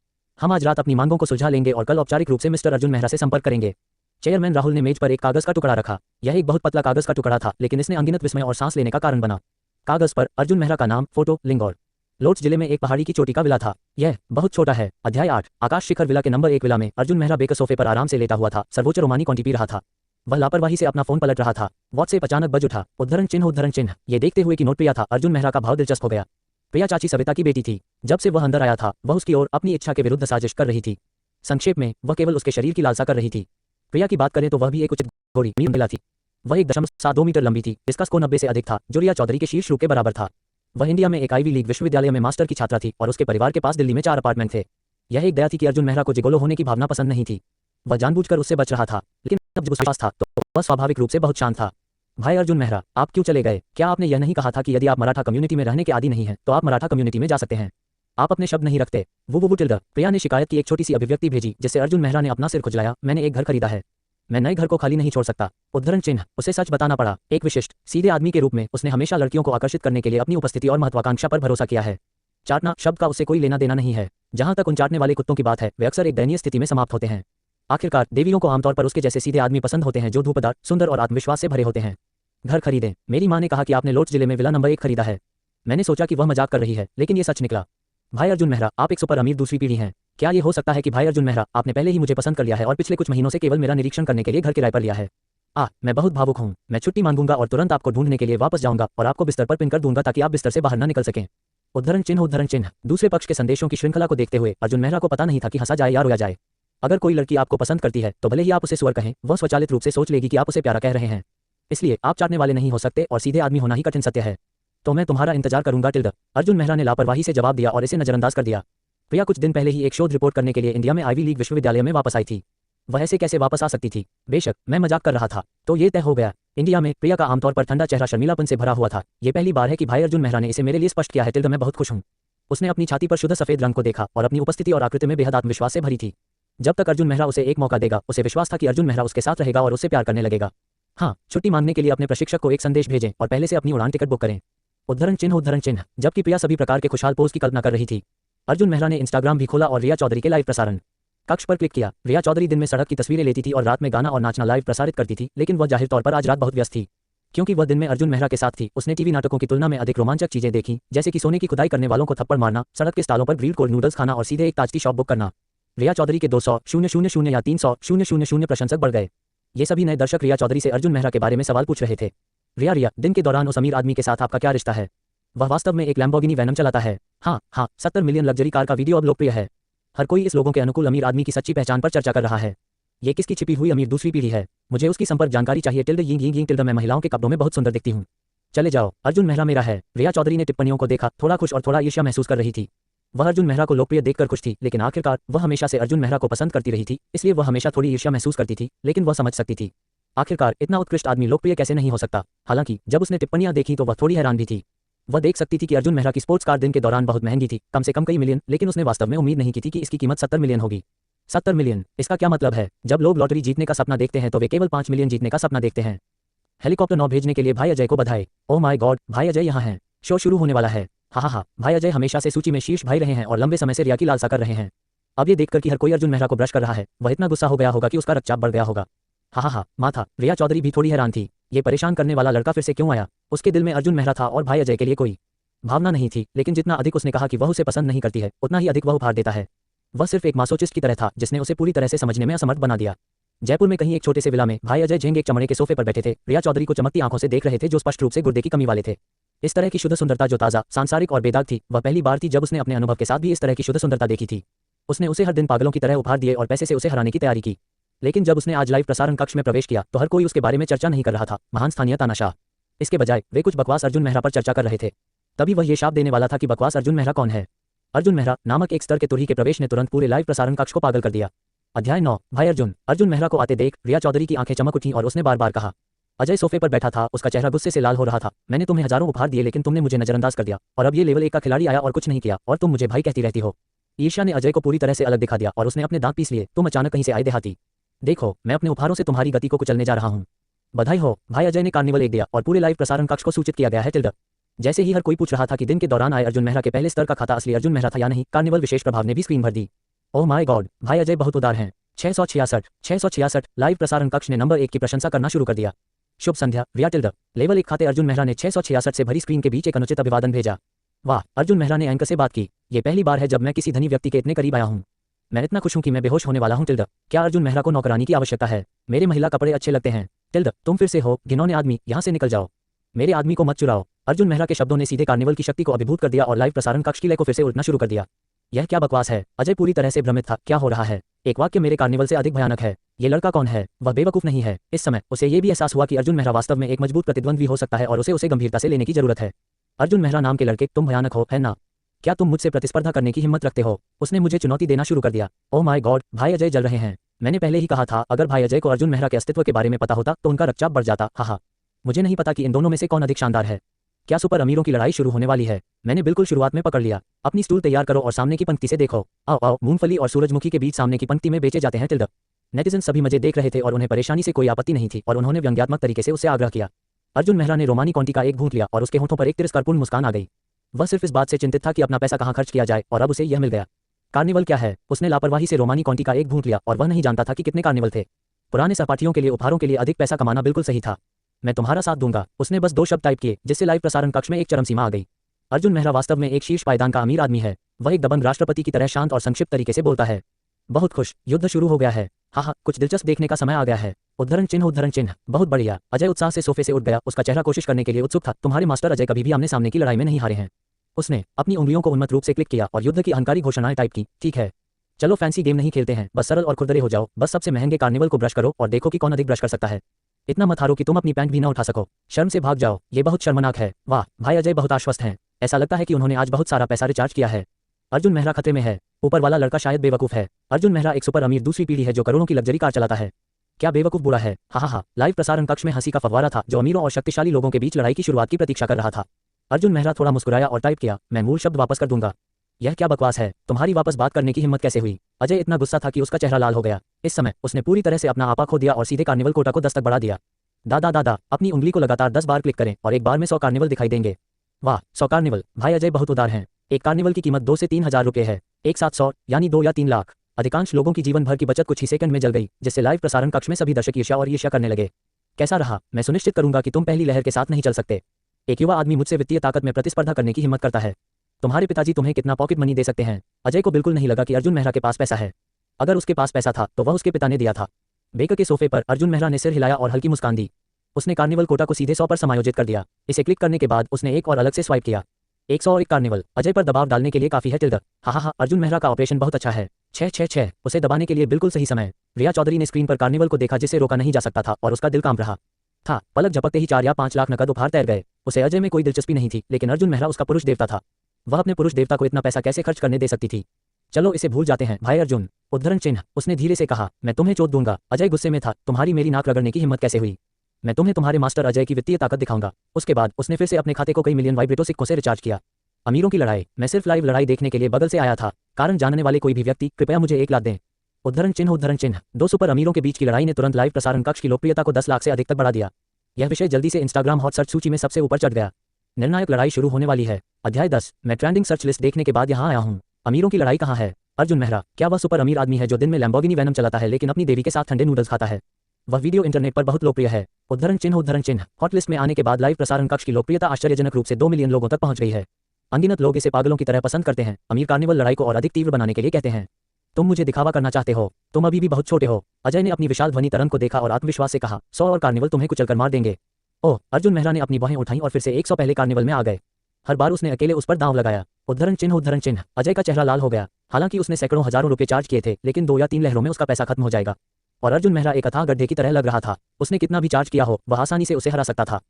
हम आज रात अपनी मांगों को सुलझा लेंगे और कल औपचारिक रूप से मिस्टर अर्जुन मेहरा से संपर्क करेंगे। चेयरमैन राहुल ने मेज पर एक कागज का टुकड़ा रखा। यह एक बहुत पतला कागज का टुकड़ा था, लेकिन इसने अनगिनत विस्मय और सांस लेने का कारण बना। कागज पर अर्जुन मेहरा का नाम, फोटो, लिंग और लोट्स जिले में एक पहाड़ी की चोटी का विला था। यह बहुत छोटा है। अध्याय 8। आकाश शिखर विला के नंबर 1 विला में अर्जुन मेहरा बेकर सोफे पर आराम से लेटा हुआ था, सर्वोच्च रोमानी कॉन्टी पी रहा था। वह लापरवाही से अपना फोन पलट रहा था। व्हाट्सएप अचानक बज उठा। उद्धरण चिन्ह। ये देखते हुए कि नोट प्रिया था, अर्जुन मेहरा का भाव दिलचस्प हो गया। प्रिया चाची सविता की बेटी थी। जब से वह अंदर आया था, वह उसकी ओर अपनी इच्छा के विरुद्ध साजिश कर रही थी। संक्षेप में, वह केवल उसके शरीर की लालसा कर रही थी। प्रिया की बात करें तो वह भी एक उचित गोरी महिला थी। वह 1.72 मीटर लंबी थी, जिसका स्कोर 90 से अधिक था, जो रिया चौधरी के शीर्ष रूप के बराबर था। वह इंडिया में एक आईवी लीग विश्वविद्यालय में मास्टर की छात्रा थी और उसके परिवार के पास दिल्ली में 4 अपार्टमेंट थे। यह एक दया थी कि अर्जुन मेहरा को जिगोलो होने की भावना पसंद नहीं थी। वह जानबूझकर उससे बच रहा था, लेकिन अब जब उसके पास था तो वह स्वाभाविक रूप से बहुत शांत था। भाई अर्जुन मेहरा, आप क्यों चले गए? क्या आपने यह नहीं कहा था कि यदि आप मराठा कम्युनिटी में रहने के आदी नहीं हैं तो आप मराठा कम्युनिटी में जा सकते हैं? आप अपने शब्द नहीं रखते। वो टिल्डर। प्रिया ने शिकायत की एक छोटी सी अभिव्यक्ति भेजी, जिससे अर्जुन मेहरा ने अपना सिर खुजलाया। मैंने एक घर खरीदा है, मैं नए घर को खाली नहीं छोड़ सकता। उद्धरण चिन्ह। उसे सच बताना पड़ा। एक विशिष्ट सीधे आदमी के रूप में उसने हमेशा लड़कियों को आकर्षित करने के लिए अपनी उपस्थिति और महत्वाकांक्षा पर भरोसा किया है। चाटना शब्द का उससे कोई लेना देना नहीं है। जहां तक उन चाटने वाले कुत्तों की बात है, वे अक्सर एक दयनीय स्थिति में समाप्त होते हैं। आखिरकार देवियों को आमतौर पर उसके जैसे सीधे आदमी पसंद होते हैं जो धूपदार, सुंदर और आत्मविश्वास से भरे होते हैं। घर खरीदें। मेरी माँ ने कहा कि आपने लोट्स जिले में विला नंबर 1 खरीदा है। मैंने सोचा कि वह मजाक कर रही है, लेकिन ये सच निकला। भाई अर्जुन मेहरा, आप एक सुपर अमीर दूसरी पीढ़ी हैं। क्या ये हो सकता है कि भाई अर्जुन मेहरा, आपने पहले ही मुझे पसंद कर लिया है और पिछले कुछ महीनों से केवल मेरा निरीक्षण करने के लिए घर किराए पर लिया है? मैं बहुत भावुक हूँ। मैं छुट्टी मांगूंगा और तुरंत आपको ढूंढने के लिए वापस जाऊंगा और आपको बिस्तर पर पिन कर दूंगा ताकि आप बिस्तर से बाहर न निकल सकें। उद्धरण चिन्ह उद्धरण चिन्ह। दूसरे पक्ष के संदेशों की श्रृंखला को देखते हुए अर्जुन मेहरा को पता नहीं था कि हंसा जाए या रोया जाए। अगर कोई लड़की आपको पसंद करती है तो भले ही आप उसे सुअर कहें, वह स्वचालित रूप से सोच लेगी कि आप उसे प्यारा कह रहे हैं। इसलिए आप चाटने वाले नहीं हो सकते और सीधे आदमी होना ही कठिन सत्य है। तो मैं तुम्हारा इंतजार करूंगा टिल्ड। अर्जुन मेहरा ने लापरवाही से जवाब दिया और इसे नजरअंदाज कर दिया। प्रिया कुछ दिन पहले ही एक शोध रिपोर्ट करने के लिए इंडिया में आईवी लीग विश्वविद्यालय में वापस आई थी। वह ऐसे कैसे वापस आ सकती थी? बेशक मैं मजाक कर रहा था। तो ये तय हो गया। इंडिया में प्रिया का आमतौर पर ठंडा चेहरा शर्मिलापन से भरा हुआ था। ये पहली बार है कि भाई अर्जुन मेहरा ने इसे मेरे लिए स्पष्ट किया है टिल्ड, मैं बहुत खुश हूँ। उसने अपनी छाती पर शुद्ध सफेद रंग को देखा और अपनी उपस्थिति और आकृति में बेहद आत्मविश्वास से भरी थी। जब तक अर्जुन मेहरा उसे एक मौका देगा, उसे विश्वास था कि अर्जुन मेहरा उसके साथ रहेगा और उससे प्यार करने लगेगा। हाँ, छुट्टी मांगने के लिए अपने प्रशिक्षक को एक संदेश भेजें और पहले से अपनी उड़ान टिकट बुक करें। उद्धरण चिन्ह उद्धरण चिन्ह। जबकि प्रिया सभी प्रकार के खुशहाल पोज की कल्पना कर रही थी, अर्जुन मेहरा ने इंस्टाग्राम भी खोला और रिया चौधरी के लाइव प्रसारण कक्ष पर क्लिक किया। रिया चौधरी दिन में सड़क की तस्वीरें लेती थी और रात में गाना और नाचना लाइव प्रसारित करती थी, लेकिन वह जाहिर तौर पर आज रात बहुत व्यस्त थी। क्योंकि वह दिन में अर्जुन मेहरा के साथ थी, उसने टीवी नाटकों की तुलना में अधिक रोमांचक चीजें देखी, जैसे कि सोने की खुदाई करने वालों को थप्पड़ मारना, सड़क के स्टॉलों पर ग्रिल्ड कोल्ड नूडल्स खाना और सीधे एक ताजगी शॉप बुक करना। रिया चौधरी के 200,000 या 300,000 प्रशंसक बढ़ गए। ये सभी नए दर्शक रिया चौधरी से अर्जुन मेहरा के बारे में सवाल पूछ रहे थे। रिया, दिन के दौरान उस अमीर आदमी के साथ आपका क्या रिश्ता है? वह वास्तव में एक लैम्बोर्गिनी वैनम चलाता है। हाँ, 70 मिलियन लग्जरी कार का वीडियो अब लोकप्रिय है। हर कोई इस लोगों के अनुकूल अमीर आदमी की सच्ची पहचान पर चर्चा कर रहा है। ये किसकी छिपी हुई अमीर दूसरी पीढ़ी है? मुझे उसकी संपर्क जानकारी चाहिए टिल्ड यिंग टिल्ड, मैं महिलाओं के कपड़ों में बहुत सुंदर दिखती हूँ। चले जाओ, अर्जुन मेहरा मेरा है। रिया चौधरी ने टिप्पणियों को देखा, थोड़ा खुश और थोड़ा ईर्ष्या महसूस कर रही थी। वह अर्जुन मेहरा को लोकप्रिय देखकर खुश थी, लेकिन आखिरकार वह हमेशा से अर्जुन मेहरा को पसंद करती रही थी, इसलिए वह हमेशा थोड़ी ईर्ष्या महसूस करती थी, लेकिन वह समझ सकती थी आखिरकार इतना उत्कृष्ट आदमी लोकप्रिय कैसे नहीं हो सकता। हालांकि जब उसने टिप्पणियां देखी तो वह थोड़ी हैरान भी थी। वह देख सकती थी कि अर्जुन मेहरा की स्पोर्ट्स कार दिन के दौरान बहुत महंगी थी, कम से कम कई मिलियन, लेकिन उसने वास्तव में उम्मीद नहीं की थी कि इसकी कीमत 70 मिलियन होगी। 70 मिलियन, इसका क्या मतलब है? जब लोग लॉटरी जीतने का सपना देखते हैं तो वे केवल 5 मिलियन जीतने का सपना देखते हैं। हेलीकॉप्टर 9 भेजने के लिए भाई अजय को बधाई। ओह माय गॉड, भाई अजय यहाँ हैं। शो शुरू होने वाला है। हाँ, भाई अजय हमेशा से सूची में शीर्ष भाई रहे हैं और लंबे समय से रिया की लालसा कर रहे हैं। अब ये देखकर कि हर कोई अर्जुन मेहरा को ब्रश कर रहा है, वह इतना गुस्सा हो गया होगा कि उसका रक्तचाप बढ़ गया होगा। हाँ, माथा। रिया चौधरी भी थोड़ी हैरान थी। ये परेशान करने वाला लड़का फिर से क्यों आया? उसके दिल में अर्जुन मेहरा था और भाई अजय के लिए कोई भावना नहीं थी, लेकिन जितना अधिक उसने कहा कि वह उसे पसंद नहीं करती है, उतना ही अधिक वह उपहार देता है। वह सिर्फ एक मासोचिस्ट की तरह था जिसने उसे पूरी तरह से समझने में असमर्थ बना दिया। जयपुर में कहीं एक छोटे से विला में भाई अजय झेंग एक चमड़े के सोफे पर बैठे थे, रिया चौधरी को चमकती आंखों से देख रहे थे जो स्पष्ट रूप से गुर्दे की कमी वाले थे। इस तरह की शुद्ध सुंदरता जो ताज़ा, सांसारिक और बेदाग थी, वह पहली बार थी जब उसने अपने अनुभव के साथ भी इस तरह की शुद्ध सुंदरता देखी थी। उसने उसे हर दिन पागलों की तरह उपहार दिए और पैसे से उसे हराने की तैयारी की, लेकिन जब उसने आज लाइव प्रसारण कक्ष में प्रवेश किया तो हर कोई उसके बारे में चर्चा नहीं कर रहा था, महान स्थानीय तानाशाह। इसके बजाय वे कुछ बकवास अर्जुन मेहरा पर चर्चा कर रहे थे। तभी वह ये शाप देने वाला था कि बकवास अर्जुन मेहरा कौन है। अर्जुन मेहरा नामक एक स्तर के तुरही के प्रवेश ने तुरंत पूरे लाइव प्रसारण कक्ष को पागल कर दिया। अध्याय 9। भाई अर्जुन मेहरा को आते देख रिया चौधरी की आंखें चमक उठी और उसने बार बार कहा। अजय सोफे पर बैठा था, उसका चेहरा गुस्से से लाल हो रहा था। मैंने तुम्हें हजारों उपहार दिए लेकिन तुमने मुझे नजरअंदाज कर दिया, और अब ये लेवल 1 का खिलाड़ी आया और कुछ नहीं किया, और तुम मुझे भाई कहती रहती हो। ईर्ष्या ने अजय को पूरी तरह से अलग दिखा दिया और उसने अपने दांत पीस लिए। तुम अचानक कहीं से आए देहाती। देखो, मैं अपने उपहारों से तुम्हारी गति को कुचलने जा रहा हूँ। बधाई हो, भाई अजय ने कार्निवल 1 दिया और पूरे लाइव प्रसारण कक्ष को सूचित किया गया है टिल्ड। जैसे ही हर कोई पूछ रहा था कि दिन के दौरान आए अर्जुन मेहरा के पहले स्तर का खाता असली अर्जुन मेहरा था या नहीं, कार्निवल विशेष प्रभाव ने भी स्क्रीन भर दी। ओह माय गॉड, भाई अजय बहुत उदार हैं। 666 लाइव प्रसारण कक्ष ने नंबर 1 की प्रशंसा करना शुरू कर दिया। शुभ संध्या रिया टिल्ड। लेवल 1 खाते अर्जुन मेहरा ने 666 से भरी स्क्रीन के बीच एक अनुचित अभिवादन भेजा। वाह, अर्जुन मेहरा ने एंकर से बात की। ये पहली बार है जब मैं किसी धनी व्यक्ति के इतने करीब आया हूँ। मैं इतना खुश हूँ कि मैं बेहोश होने वाला हूँ टिल्ड। क्या अर्जुन मेहरा को नौकरानी की आवश्यकता है? मेरे महिला कपड़े अच्छे लगते हैं। टिल्ड, तुम फिर से हो घिनौने आदमी, यहाँ से निकल जाओ। मेरे आदमी को मत चुराओ। अर्जुन मेहरा के शब्दों ने सीधे कार्निवल की शक्ति को अभिभूत कर दिया और लाइव प्रसारण कक्ष की लय को फिर से उलटना शुरू कर दिया। यह क्या बकवास है? अजय पूरी तरह से भ्रमित था। क्या हो रहा है? एक वाक्य मेरे कार्निवल से अधिक भयानक है। ये लड़का कौन है? वह बेवकूफ नहीं है। इस समय उसे ये भी एहसास हुआ कि अर्जुन मेहरा वास्तव में एक मजबूत प्रतिद्वंद्वी हो सकता है और उसे गंभीरता से लेने की जरूरत है। अर्जुन मेहरा नाम के लड़के, तुम भयानक हो, है ना? क्या तुम मुझसे प्रतिस्पर्धा करने की हिम्मत रखते हो? उसने मुझे चुनौती देना शुरू कर दिया। ओह माय गॉड, भाई अजय जल रहे हैं। मैंने पहले ही कहा था, अगर भाई अजय को अर्जुन मेहरा के अस्तित्व के बारे में पता होता तो उनका रक्तचाप बढ़ जाता। हाँ, मुझे नहीं पता कि इन दोनों में से कौन अधिक शानदार है। क्या सुपर अमीरों की लड़ाई शुरू होने वाली है? मैंने बिल्कुल शुरुआत में पकड़ लिया। अपनी स्टूल तैयार करो और सामने की पंक्ति से देखो। आओ, मूंगफली और सूरजमुखी के बीच सामने की पंक्ति में बेचे जाते हैं टिल्ड। नेटिजन सभी मजे देख रहे थे और उन्हें परेशानी से कोई आपत्ति नहीं थी और उन्होंने व्यंग्यात्मक तरीके से उससे आग्रह किया। अर्जुन मेहरा ने रोमानी कॉन्टी का एक घूंट लिया और उसके होठों पर एक तिरस्कारपूर्ण मुस्कान आ गई। वह सिर्फ इस बात से चिंतित था कि अपना पैसा कहाँ खर्च किया जाए और अब उसे यह मिल गया। कार्निवल क्या है? उसने लापरवाही से रोमानी कॉन्टी का एक घूंट लिया और वह नहीं जानता था कि कितने कार्निवल थे। पुराने सहपाठियों के लिए उपहारों के लिए अधिक पैसा कमाना बिल्कुल सही था। मैं तुम्हारा साथ दूंगा। उसने बस 2 शब्द टाइप किए जिससे लाइव प्रसारण कक्ष में एक चरम सीमा आ गई। अर्जुन मेहरा वास्तव में एक शीर्ष पायदान का अमीर आदमी है। वह एक दबंग राष्ट्रपति की तरह शांत और संक्षिप्त तरीके से बोलता है। बहुत खुश, युद्ध शुरू हो गया है। हाँ, कुछ दिलचस्प देखने का समय आ गया है। उद्धरण चिन्ह बहुत बढ़िया। अजय उत्साह से सोफे से उठ गया, उसका चेहरा कोशिश करने के लिए उत्सुक था। तुम्हारे मास्टर अजय कभी भी आमने सामने की लड़ाई में नहीं हारे हैं। उसने अपनी उंगलियों को उन्मत्त रूप से क्लिक किया और युद्ध की अहंकारी घोषणाएं टाइप की। ठीक है, चलो फैंसी गेम नहीं खेलते हैं, बस सरल और खुरदरे हो जाओ। बस सबसे महंगे कार्निवल को ब्रश करो और देखो कि कौन अधिक ब्रश कर सकता है। इतना मत हारो कि तुम अपनी पैंट भी न उठा सको। शर्म से भाग जाओ, ये बहुत शर्मनाक है। वाह, भाई अजय बहुत आश्वस्त हैं। ऐसा लगता है कि उन्होंने आज बहुत सारा पैसा रिचार्ज किया है। अर्जुन मेहरा खतरे में है। ऊपर वाला लड़का शायद बेवकूफ है। अर्जुन मेहरा एक सुपर अमीर दूसरी पीढ़ी है जो करोड़ों की लग्जरी कार चलाता है। क्या बेवकूफ बुरा है? हा। लाइव प्रसारण कक्ष में हंसी का फव्वारा था जो अमीरों और शक्तिशाली लोगों के बीच लड़ाई की शुरुआत की प्रतीक्षा कर रहा था। अर्जुन मेहरा थोड़ा मुस्कुराया और टाइप किया, मैं मूल शब्द वापस कर दूंगा। यह क्या बकवास है? तुम्हारी वापस बात करने की हिम्मत कैसे हुई? अजय इतना गुस्सा था कि उसका चेहरा लाल हो गया। इस समय उसने पूरी तरह से अपना आपा खो दिया और सीधे कार्निवल कोटा को 10 तक बढ़ा दिया। दादा अपनी उंगली को लगातार 10 बार क्लिक करें और एक बार में 100 कार्निवल दिखाई देंगे। वाह, 100 कार्निवल! भाई अजय बहुत उदार हैं। एक कार्निवल की कीमत 2 से 3 हजार रुपये है। एक साथ 100 यानी 2 या 3 लाख। अधिकांश लोगों की जीवन भर की बचत कुछ ही सेकंड में जल गई, जिससे लाइव प्रसारण कक्ष में सभी दर्शक ईर्ष्या करने लगे। कैसा रहा? मैं सुनिश्चित करूंगा कि तुम पहली लहर के साथ नहीं चल सकते। एक युवा आदमी मुझसे वित्तीय ताकत में प्रतिस्पर्धा करने की हिम्मत करता है। तुम्हारे पिताजी तुम्हें कितना पॉकेट मनी दे सकते हैं? अजय को बिल्कुल नहीं लगा कि अर्जुन मेहरा के पास पैसा है। अगर उसके पास पैसा था तो वह उसके पिता ने दिया था। बेकर के सोफे पर अर्जुन मेहरा ने सिर हिलाया और हल्की मुस्कान दी। उसने कार्निवल कोटा को सीधे 100 पर समायोजित कर दिया। इसे क्लिक करने के बाद उसने एक और अलग से स्वाइप किया। 101 कार्निवल अजय पर दबाव डालने के लिए काफी है। हा, अर्जुन मेहरा का ऑपरेशन बहुत अच्छा है। 666 उसे दबाने के लिए बिल्कुल सही समय। रिया चौधरी ने स्क्रीन पर कार्निवल को देखा जिसे रोका नहीं जा सकता था और उसका दिल कांप रहा था। पलक झपकते ही 4 या 5 लाख नकद उपहार तैर गए। उसे अजय में कोई दिलचस्पी नहीं थी, लेकिन अर्जुन मेहरा उसका पुरुष देवता था। वह अपने पुरुष देवता को इतना पैसा कैसे खर्च करने दे सकती थी? चलो इसे भूल जाते हैं भाई अर्जुन। उद्धरण चिन्ह उसने धीरे से कहा, मैं तुम्हें चोट दूंगा। अजय गुस्से में था, तुम्हारी मेरी नाक रगड़ने की हिम्मत कैसे हुई? मैं तुम्हें तुम्हारे मास्टर अजय की वित्तीय ताकत दिखाऊंगा। उसके बाद उसने फिर से अपने खाते को कई मिलियन वाइब्रेटो सिक्कों से रिचार्ज किया। अमीरों की लड़ाई। मैं सिर्फ लाइव लड़ाई देखने के लिए बगल से आया था। कारण जानने वाले कोई भी व्यक्ति कृपया मुझे 1 लाख दें। उद्धरण चिन्ह 2 सुपर अमीरों के बीच की लड़ाई ने तुरंत लाइव प्रसारण कक्ष की लोकप्रियता को 10 लाख से अधिक तक बढ़ा दिया। यह विषय जल्दी से इंस्टाग्राम हॉट सर्च सूची में सबसे ऊपर चढ़ गया। निर्णायक लड़ाई शुरू होने वाली है। अध्याय 10। मैं ट्रेंडिंग सर्च लिस्ट देखने के बाद यहाँ आया हूँ। अमीरों की लड़ाई कहाँ है? अर्जुन मेहरा, क्या वह सुपर अमीर आदमी है जो दिन में लैम्बोर्गिनी वैनम चलाता है लेकिन अपनी देवी के साथ ठंडे नूडल्स खाता है? वह वीडियो इंटरनेट पर बहुत लोकप्रिय है। उद्धरण चिन्ह हॉट लिस्ट में आने के बाद लाइव प्रसारण कक्ष की लोकप्रियता आश्चर्यजनक रूप से 2 मिलियन लोगों तक पहुंच गई है। अनगिनत लोग इसे पागलों की तरह पसंद करते हैं। अमीर कार्निवल लड़ाई को और अधिक तीव्र बनाने के लिए कहते हैं। तुम मुझे दिखावा करना चाहते हो? तुम अभी भी बहुत छोटे हो। अजय ने अपनी विशाल ध्वनि तरंग को देखा और आत्मविश्वास से कहा, 100 और कार्निवल तुम्हें कुचलकर मार देंगे। ओह, अर्जुन मेहरा ने अपनी बाहें उठाई और फिर से 100 पहले कार्निवल में आ गए। हर बार उसने अकेले उस पर दांव लगाया। उद्धरण चिन्ह अजय का चेहरा लाल हो गया। हालांकि उसने सैकड़ों हजारों रुपए चार्ज किए थे, लेकिन 2 या 3 लहरों में उसका पैसा खत्म हो जाएगा। और अर्जुन मेहरा एक अथाह गड्ढे की तरह लग रहा था। उसने कितना भी चार्ज किया हो, वह आसानी से उसे हरा सकता था।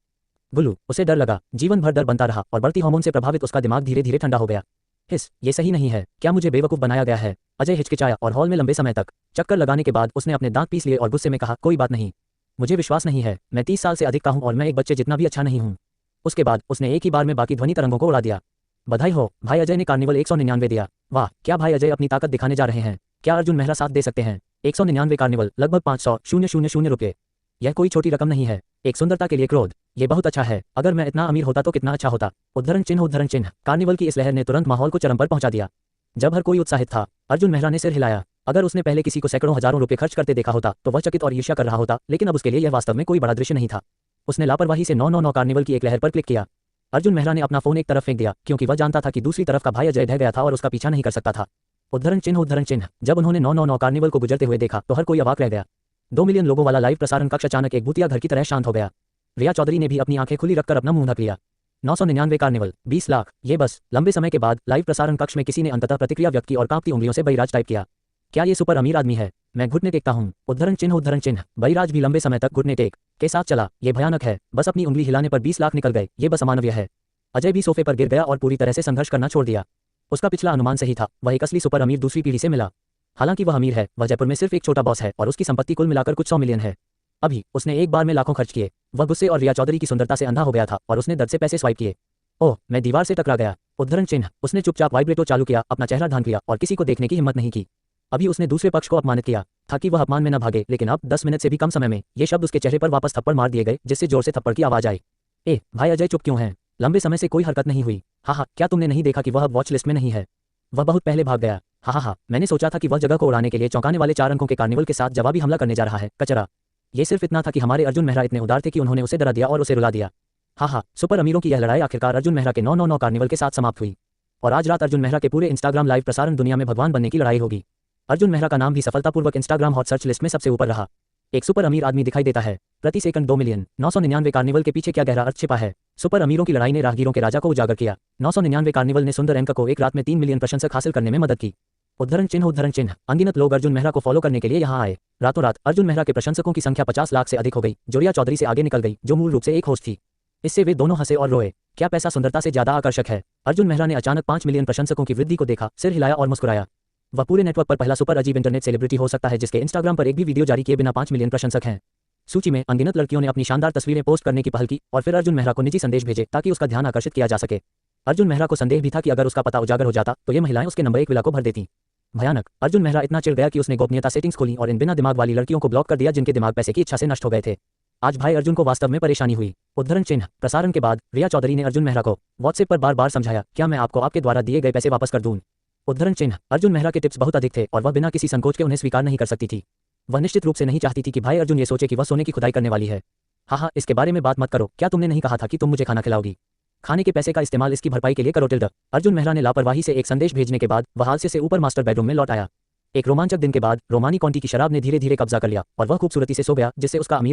गुल्लू, उसे डर लगा। जीवन भर डर बनता रहा और बढ़ती हार्मोन से प्रभावित उसका दिमाग धीरे धीरे ठंडा हो गया। ये सही नहीं है। क्या मुझे बेवकूफ बनाया गया है? अजय हिचकिचाया और हॉल में लंबे समय तक चक्कर लगाने के बाद उसने अपने दांत पीस लिए और गुस्से में कहा, कोई बात नहीं। मुझे विश्वास नहीं है। मैं 30 साल से अधिक का हूं और मैं एक बच्चे जितना भी अच्छा नहीं हूं। उसके बाद उसने एक ही बार में बाकी ध्वनि तरंगों को उड़ा दिया। बधाई हो भाई अजय ने कार्निवल 199 दिया। वाह, क्या भाई अजय अपनी ताकत दिखाने जा रहे हैं? क्या अर्जुन मेहरा साथ दे सकते हैं? 199 कार्निवल लगभग 500,000 रुपये। यह कोई छोटी रकम नहीं है। एक सुंदरता के लिए क्रोध, ये बहुत अच्छा है। अगर मैं इतना अमीर होता तो कितना अच्छा होता। उद्धरण चिन्ह कार्निवल की इस लहर ने तुरंत माहौल को चरम पर पहुंचा दिया। जब हर कोई उत्साहित था, अर्जुन मेहरा ने सिर हिलाया। अगर उसने पहले किसी को सैकड़ों हजारों रुपए खर्च करते देखा होता तो वह चकित और ईर्ष्या कर रहा होता, लेकिन अब उसके लिए यह वास्तव में कोई बड़ा दृश्य नहीं था। उसने लापरवाही से 999 कार्निवल की एक लहर पर क्लिक किया। अर्जुन मेहरा ने अपना फोन एक तरफ फेंक दिया, क्योंकि वह जानता था कि दूसरी तरफ का भाई अजय ढह गया था और उसका पीछा नहीं कर सकता था। उद्धरण चिन्ह जब उन्होंने 999 कार्निवल को गुजरते हुए देखा तो हर कोई अवाक रह गया। 2 मिलियन लोगों वाला लाइव प्रसारण कक्ष अचानक एक भूतिया घर की तरह शांत हो गया। रिया चौधरी ने भी अपनी आंखें खुली रखकर अपना मुंह ढक लिया। 999 कार्निवल, 20 लाख, ये बस। लंबे समय के बाद लाइव प्रसारण कक्ष में किसी ने अंततः प्रतिक्रिया व्यक्त की और कांपती उंगलियों से बहिराज टाइप किया। क्या ये सुपर अमीर आदमी है? मैं घुटने टेकता हूँ। उद्धरण चिन्ह बहिराज भी लंबे समय तक घुटने टेक के साथ चला। ये भयानक है। बस अपनी उंगली हिलाने पर 20 लाख निकल गए। ये बस अमानवीय है। अजय भी सोफे पर गिर गया और पूरी तरह से संघर्ष करना छोड़ दिया। उसका पिछला अनुमान सही था। वह एक असली सुपर अमीर दूसरी पीढ़ी से मिला। हालांकि वह अमीर है, वह जयपुर में सिर्फ एक छोटा बॉस है और उसकी संपत्ति कुल मिलाकर कुछ 100 मिलियन है। अभी उसने एक बार में लाखों खर्च किए। वह गुस्से और रिया चौधरी की सुंदरता से अंधा हो गया था और उसने दर्द से पैसे स्वाइप किए। ओह, मैं दीवार से टकरा गया। उद्धरण चिन्ह उसने चुपचाप वाइब्रेटो चालू किया, अपना चेहरा ढांक लिया और किसी को देखने की हिम्मत नहीं की। अभी उसने दूसरे पक्ष को अपमानित किया था कि वह अपमान में न भागे, लेकिन अब 10 मिनट से भी कम समय में ये शब्द उसके चेहरे पर वापस थप्पड़ मार दिए गए, जिससे जोर से थप्पड़ की आवाज आई। भाई अजय चुप क्यों हैं? लंबे समय से कोई हरकत नहीं हुई। हा, क्या तुमने नहीं देखा कि वह अब वॉच लिस्ट में नहीं है? वह बहुत पहले भाग गया। हा, मैंने सोचा था कि वह जगह को उड़ाने के लिए चौंकाने वाले 4 अंकों के कार्निवल के साथ जवाबी हमला करने जा रहा है। कचरा। ये सिर्फ इतना था कि हमारे अर्जुन मेहरा इतने उदार थे कि उन्होंने उसे डरा दिया और उसे रुला दिया। हा, सुपर अमीरों की यह लड़ाई आखिरकार अर्जुन मेहरा के 999 कार्निवल के साथ समाप्त हुई। और आज रात अर्जुन मेहरा के पूरे इंस्टाग्राम लाइव प्रसारण दुनिया में भगवान बनने की लड़ाई होगी। अर्जुन मेहरा का नाम भी सफलतापूर्वक इंस्टाग्राम हॉट सर्च लिस्ट में सबसे ऊपर रहा। एक सुपर अमीर आदमी दिखाई देता है। प्रति सेकंड 2,999 कार्निवल के पीछे क्या गहरा अर्थ छिपा है। सुपर अमीरों की लड़ाई ने राहगीरों के राजा को उजागर किया। 999 कार्निवल ने सुंदर एंकर को एक रात में 3 मिलियन प्रशंसक हासिल करने में मदद की। उद्धरण चिन्ह अनगिनत लोग अर्जुन मेहरा को फॉलो करने के लिए यहाँ आए। रातों रात अर्जुन मेहरा के प्रशंसकों की संख्या 50 लाख से अधिक हो गई, जो रिया चौधरी से आगे निकल गई, जो मूल रूप से एक होस्ट थी। इससे वे दोनों हंसे और रोए। क्या पैसा सुंदरता से ज्यादा आकर्षक है? अर्जुन मेहरा ने अचानक 5 मिलियन प्रशंसकों की वृद्धि को देखा, सिर हिलाया और मुस्कुराया। वह पूरे नेटवर्क पर पहला सुपर अजीब इंटरनेट सेलिब्रिटी हो सकता है जिसके इंस्टाग्राम पर एक भी वीडियो जारी किए बिना 5 मिलियन प्रशंसक हैं। सूची में अनगिनत लड़कियों ने अपनी शानदार तस्वीरें पोस्ट करने की पहल की और फिर अर्जुन मेहरा को निजी संदेश भेजे ताकि उसका ध्यान आकर्षित किया जा सके। अर्जुन मेहरा को संदेह भी था कि अगर उसका पता उजागर हो जाता तो ये महिलाएं उसके नंबर 1 विला को भर देती। भयानक। अर्जुन मेहरा इतना चिढ़ गया कि उसने गोपनीयता सेटिंग्स खोली और इन बिना दिमाग वाली लड़कियों को ब्लॉक कर दिया जिनके दिमाग पैसे की इच्छा से नष्ट हो गए थे। आज भाई अर्जुन को वास्तव में परेशानी हुई। उद्धरण चिन्ह प्रसारण के बाद रिया चौधरी ने अर्जुन मेहरा को व्हाट्सएप पर बार बार समझाया, क्या मैं आपको आपके द्वारा दिए गए पैसे वापस कर दूं? उद्धरण चिन्ह अर्जुन मेहरा के टिप्स बहुत अधिक थे और वह बिना किसी संकोच के उन्हें स्वीकार नहीं कर सकती थी। वह निश्चित रूप से नहीं चाहती थी कि भाई अर्जुन ये सोचे कि वह सोने की खुदाई करने वाली है। हाँ, इसके बारे में बात मत करो। क्या तुमने नहीं कहा था कि तुम मुझे खाना खिलाओगी? खाने के पैसे का इस्तेमाल इसकी भरपाई के लिए करो टिल्ड। अर्जुन मेहरा ने लापरवाही से एक संदेश भेजने के बाद वह हादसे से ऊपर मास्टर बेडरूम में लौट आया। एक रोमांचक दिन के बाद रोमानी काउंटी की शराब ने धीरे धीरे कब्जा कर लिया और वह खूबसूरती से सो गया, जिससे उसका अमीर